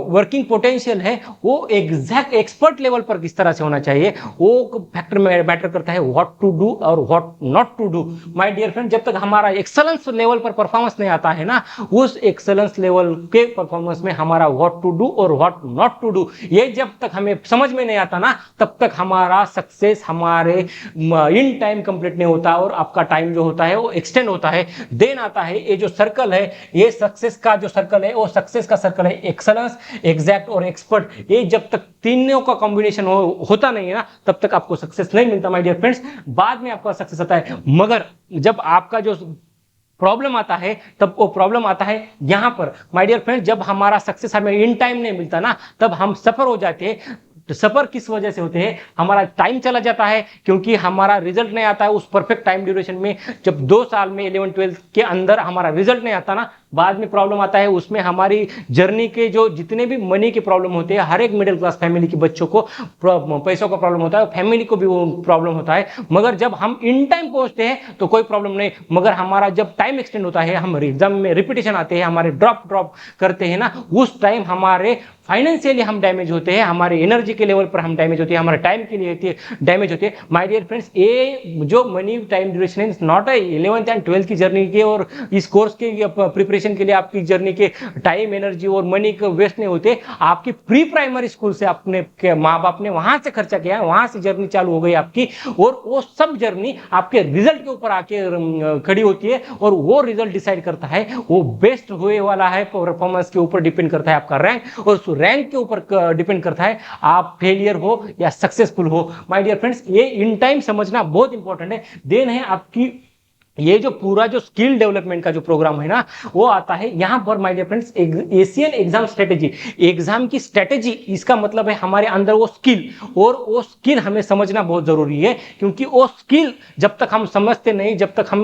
वर्किंग पोटेंशियल है, वो एग्जैक्ट एक्सपर्ट लेवल पर किस तरह से होना चाहिए, वो फैक्टर में मैटर करता है। व्हाट टू डू और what not to do. My dear friend, जब तक हमारा एक्सेलेंस लेवल पर परफॉर्मेंस नहीं आता है ना, उस एक्सेलेंस लेवल के परफॉर्मेंस में हमारा व्हाट टू डू और व्हाट नॉट टू डू, ये जब तक हमें समझ में नहीं आता ना, तब तक हमारा सक्सेस हमारे इन टाइम कंप्लीट नहीं होता और आपका टाइम जो होता है वो एक्सटेंड होता है। देन आता है ये जो सर्कल है, ये सक्सेस का जो सर्कल है, वो सक्सेस का सर्कल है एक्सेलेंस, एग्जैक्ट और एक्सपर्ट। ये जब तक तीनों का कॉम्बिनेशन होता नहीं है ना, तब तक आपको सक्सेस नहीं मिलता माय डियर फ्रेंड्स। बाद में आपका सक्सेस आता है, मगर जब आपका जो प्रॉब्लम आता है, तब वो प्रॉब्लम आता है यहां पर माय डियर फ्रेंड, जब हमारा सक्सेस हमें इन टाइम नहीं मिलता ना, तब हम सफर हो जाते हैं। तो सफर किस वजह से होते हैं? हमारा टाइम चला जाता है, क्योंकि हमारा रिजल्ट नहीं आता है उस परफेक्ट टाइम ड्यूरेशन में। जब 2 साल में 11-12 के अंदर हमारा रिजल्ट नहीं आता ना, बाद में प्रॉब्लम आता है। उसमें हमारी जर्नी के जो जितने भी मनी के प्रॉब्लम होते हैं, हर एक मिडिल क्लास फैमिली के बच्चों को पैसों का प्रॉब्लम होता है, फैमिली को भी वो प्रॉब्लम होता है। मगर जब हम इन टाइम पहुंचते हैं तो कोई प्रॉब्लम नहीं, मगर हमारा जब टाइम एक्सटेंड होता है, हम एग्जाम में रिपीटेशन आते हैं, हमारे ड्रॉप करते हैं ना, उस टाइम हमारे फाइनेंशियली हम डैमेज होते हैं, हमारे एनर्जी के लेवल पर हम डैमेज होते हैं, हमारे टाइम के लिए डैमेज होते हैं। माय डियर फ्रेंड्स, ये जो मनी टाइम ड्यूरेशन है, नॉट 11th एंड 12th की जर्नी के और इस कोर्स के प्रिपरेशन के लिए आपकी जर्नी के टाइम, एनर्जी और मनी को वेस्ट नहीं होते। आपकी प्री प्राइमरी स्कूल से अपने माँ बाप ने वहां से खर्चा किया, वहां से जर्नी चालू हो गई आपकी, और वो सब जर्नी आपके रिजल्ट के ऊपर आके खड़ी होती है, और वो रिजल्ट डिसाइड करता है, वो बेस्ट हुए वाला है, परफॉर्मेंस के ऊपर डिपेंड करता है आपका रैंक, और उस रैंक के ऊपर डिपेंड करता है आप फेलियर हो या सक्सेसफुल हो। माय डियर फ्रेंड्स, ये इन टाइम समझना बहुत इंपॉर्टेंट है। देन है आपकी ये जो पूरा जो स्किल डेवलपमेंट का जो प्रोग्राम है ना, वो आता है यहां पर my dear friends. Asian exam strategy, exam की स्ट्रेटेजी, इसका मतलब है हमारे अंदर वो स्किल, और वो स्किल हमें समझना बहुत जरूरी है, क्योंकि वो स्किल जब तक हम समझते नहीं, जब तक हम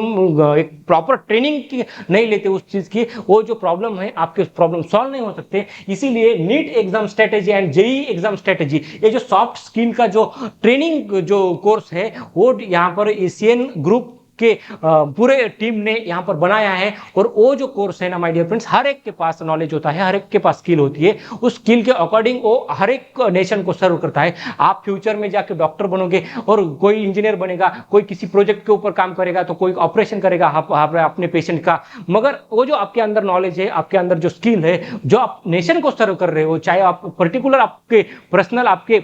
एक प्रॉपर ट्रेनिंग नहीं लेते उस चीज की, वो जो प्रॉब्लम है आपके प्रॉब्लम सॉल्व नहीं हो सकते। इसीलिए NEET exam strategy and JEE exam strategy, ये जो सॉफ्ट स्किल का जो ट्रेनिंग जो कोर्स है, वो यहाँ पर एशियन ग्रुप के पूरे टीम ने यहां पर बनाया है। और वो जो कोर्स है ना माय डियर फ्रेंड्स, हर एक के पास नॉलेज होता है, हर एक के पास स्किल होती है, उस स्किल के अकॉर्डिंग वो हर एक नेशन को सर्व करता है। आप फ्यूचर में जाके डॉक्टर बनोगे, और कोई इंजीनियर बनेगा, कोई किसी प्रोजेक्ट के ऊपर काम करेगा, तो कोई ऑपरेशन करेगा अपने पेशेंट का, मगर वो जो आपके अंदर नॉलेज है, आपके अंदर जो स्किल है, जो आप नेशन को सर्व कर रहे हो, चाहे आप पर्टिकुलर आपके पर्सनल आपके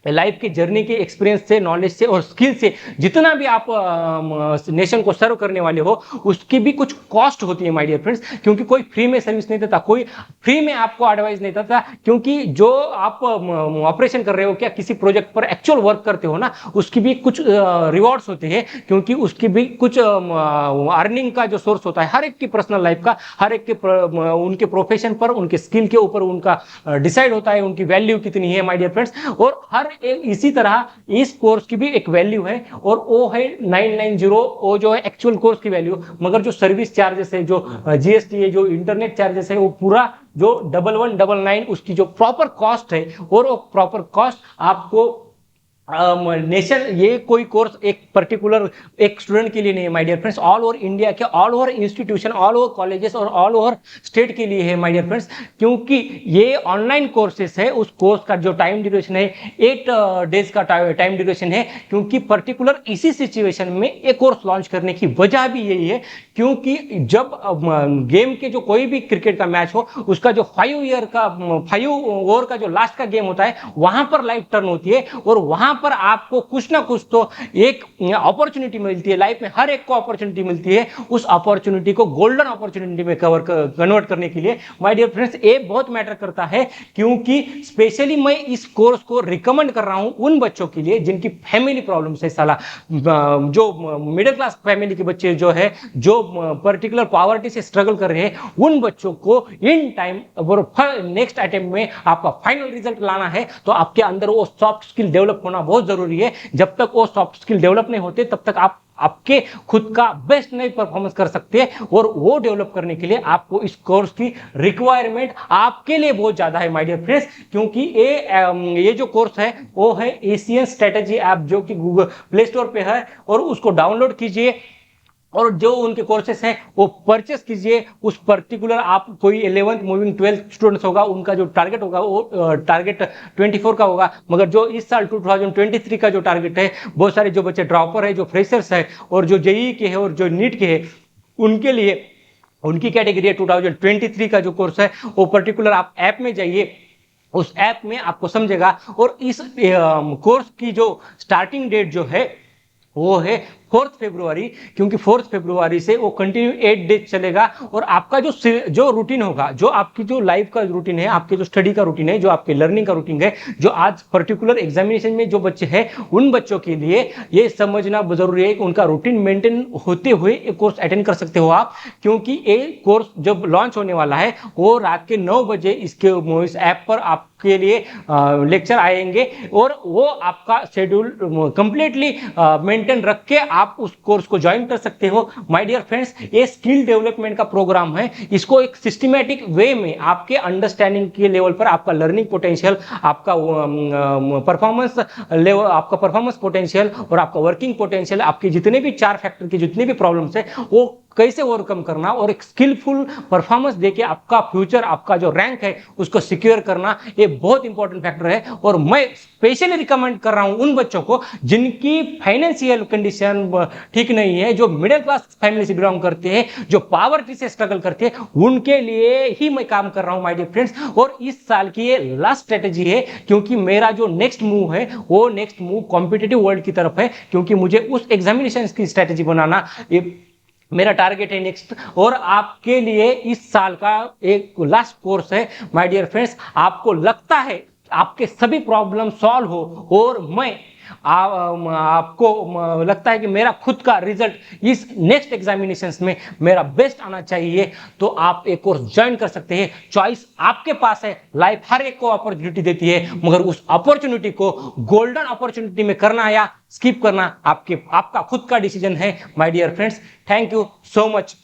लाइफ की जर्नी के एक्सपीरियंस से, नॉलेज से और स्किल से जितना भी आप नेशन को सर्व करने वाले हो, उसकी भी कुछ कॉस्ट होती है माय डियर फ्रेंड्स, क्योंकि कोई फ्री में सर्विस नहीं देता, कोई फ्री में आपको एडवाइस नहीं देता, क्योंकि जो आप ऑपरेशन कर रहे हो, क्या किसी प्रोजेक्ट पर एक्चुअल वर्क करते हो ना, उसकी भी कुछ रिवॉर्ड्स होते हैं, क्योंकि उसकी भी कुछ अर्निंग का जो सोर्स होता है, हर एक की पर्सनल लाइफ का, हर एक के उनके प्रोफेशन पर, उनके स्किल के ऊपर उनका डिसाइड होता है, उनकी वैल्यू कितनी है माय डियर फ्रेंड्स। और हर इसी तरह इस कोर्स की भी एक वैल्यू है, और वो है 990, वो जो है एक्चुअल कोर्स की वैल्यू, मगर जो सर्विस चार्जेस है, जो जीएसटी है, जो इंटरनेट चार्जेस है, वो पूरा जो 1199 उसकी जो प्रॉपर कॉस्ट है, और वो प्रॉपर कॉस्ट आपको नेशन, ये कोई कोर्स एक पर्टिकुलर एक स्टूडेंट के लिए नहीं है my dear friends, all over India के all over institution, all over colleges और ऑल ओवर स्टेट के लिए है माय डियर फ्रेंड्स। क्योंकि ये ऑनलाइन कोर्सेस है, उस कोर्स का जो टाइम ड्यूरेशन है 8 डेज का टाइम ड्यूरेशन है। क्योंकि पर्टिकुलर इसी सिचुएशन में एक कोर्स लॉन्च करने की वजह भी यही है, क्योंकि जब गेम के जो कोई भी क्रिकेट का मैच हो, उसका जो 5 ओवर का जो लास्ट का गेम होता है, वहां पर लाइव टर्न होती है और वहां पर आपको कुछ ना कुछ तो एक अपॉर्चुनिटी मिलती है। लाइफ में हर एक को अपॉर्चुनिटी मिलती है, उस अपॉर्चुनिटी को गोल्डन अपॉर्चुनिटी में कन्वर्ट करने के लिए माय डियर फ्रेंड्स ये बहुत मैटर करता है। क्योंकि स्पेशली मैं इस कोर्स को रिकमेंड कर रहा हूं उन बच्चों के लिए जिनकी फैमिली प्रॉब्लम्स है। साला जो मिडिल क्लास फैमिली के बच्चे जो है, जो पर्टिकुलर पॉवर्टी से स्ट्रगल कर रहे हैं, उन बच्चों को इन टाइम नेक्स्ट अटेम्प्ट में आपका फाइनल रिजल्ट लाना है, तो आपके अंदर वो सॉफ्ट स्किल डेवलप होना बहुत जरूरी है। जब तक वो सॉफ्ट स्किल डेवलप नहीं होते तब तक आप आपके खुद का बेस्ट नहीं परफॉर्मेंस कर सकते। और वो डेवलप करने के लिए आपको इस कोर्स की रिक्वायरमेंट आपके लिए बहुत ज्यादा है माय डियर फ्रेंड्स। क्योंकि ये जो कोर्स है वो है एशियन स्ट्रेटेजी ऐप, जो कि गूगल प्ले स्टोर पे है, और उसको डाउनलोड कीजिए और जो उनके कोर्सेस हैं वो परचेस कीजिए। उस पर्टिकुलर आप कोई 11th मूविंग 12th स्टूडेंट्स होगा, उनका जो टारगेट होगा वो टारगेट 24 का होगा। मगर जो इस साल 2023 का जो टारगेट है, बहुत सारे जो बच्चे ड्रॉपर है, जो फ्रेशर्स है और जो जेईई के है और जो नीट के है, उनके लिए उनकी कैटेगरी है 2023 का जो कोर्स है वो पर्टिकुलर आप ऐप में जाइए, उस ऐप में आपको समझेगा। और इस कोर्स की जो स्टार्टिंग डेट जो है वो है 4 फरवरी। क्योंकि 4 फरवरी से वो कंटिन्यू 8 डेज चलेगा। और आपका जो रूटीन होगा, जो आपकी जो लाइफ का रूटीन है, आपके जो स्टडी का रूटीन है, जो आपके लर्निंग का रूटीन है, जो आज पर्टिकुलर एग्जामिनेशन में जो बच्चे हैं, उन बच्चों के लिए ये समझना जरूरी है कि उनका रूटीन मेंटेन होते हुए एक कोर्स अटेंड कर सकते हो आप। क्योंकि ये कोर्स जब लॉन्च होने वाला है वो रात के 9 बजे इस ऐप पर आपके लिए लेक्चर आएंगे, और वो आपका शेड्यूल कंप्लीटली मेंटेन रख के आप उस कोर्स को ज्वाइन कर सकते हो माय डियर फ्रेंड्स। ये स्किल डेवलपमेंट का प्रोग्राम है। इसको एक सिस्टमैटिक वे में आपके अंडरस्टैंडिंग के लेवल पर आपका लर्निंग पोटेंशियल, आपका परफॉर्मेंस लेवल, आपका परफॉर्मेंस पोटेंशियल और आपका वर्किंग पोटेंशियल, आपके जितने भी 4 फैक्टर की जितने भी प्रॉब्लम्स है वो कैसे ओवरकम करना और एक स्किलफुल परफॉर्मेंस देके आपका फ्यूचर, आपका जो रैंक है उसको सिक्योर करना, ये बहुत इंपॉर्टेंट फैक्टर है। और मैं स्पेशली रिकमेंड कर रहा हूं उन बच्चों को जिनकी फाइनेंशियल कंडीशन ठीक नहीं है, जो मिडिल क्लास फैमिली से बिलोंग करते हैं, जो पॉवर्टी से स्ट्रगल करते हैं, उनके लिए ही मैं काम कर रहा हूं माय डियर फ्रेंड्स। और इस साल की ये लास्ट स्ट्रेटेजी है, क्योंकि मेरा जो नेक्स्ट मूव है वो नेक्स्ट मूव कॉम्पिटिटिव वर्ल्ड की तरफ है। क्योंकि मुझे उस एग्जामिनेशन की स्ट्रेटेजी बनाना मेरा टारगेट है नेक्स्ट। और आपके लिए इस साल का एक लास्ट कोर्स है माय डियर फ्रेंड्स। आपको लगता है आपके सभी प्रॉब्लम सॉल्व हो और मैं आपको लगता है कि मेरा खुद का रिजल्ट इस नेक्स्ट एग्जामिनेशंस में मेरा बेस्ट आना चाहिए, तो आप एक कोर्स ज्वाइन कर सकते हैं। चॉइस आपके पास है। लाइफ हर एक को अपॉर्चुनिटी देती है, मगर उस अपॉर्चुनिटी को गोल्डन अपॉर्चुनिटी में करना या स्किप करना आपका खुद का डिसीजन है my dear friends. Thank you so much.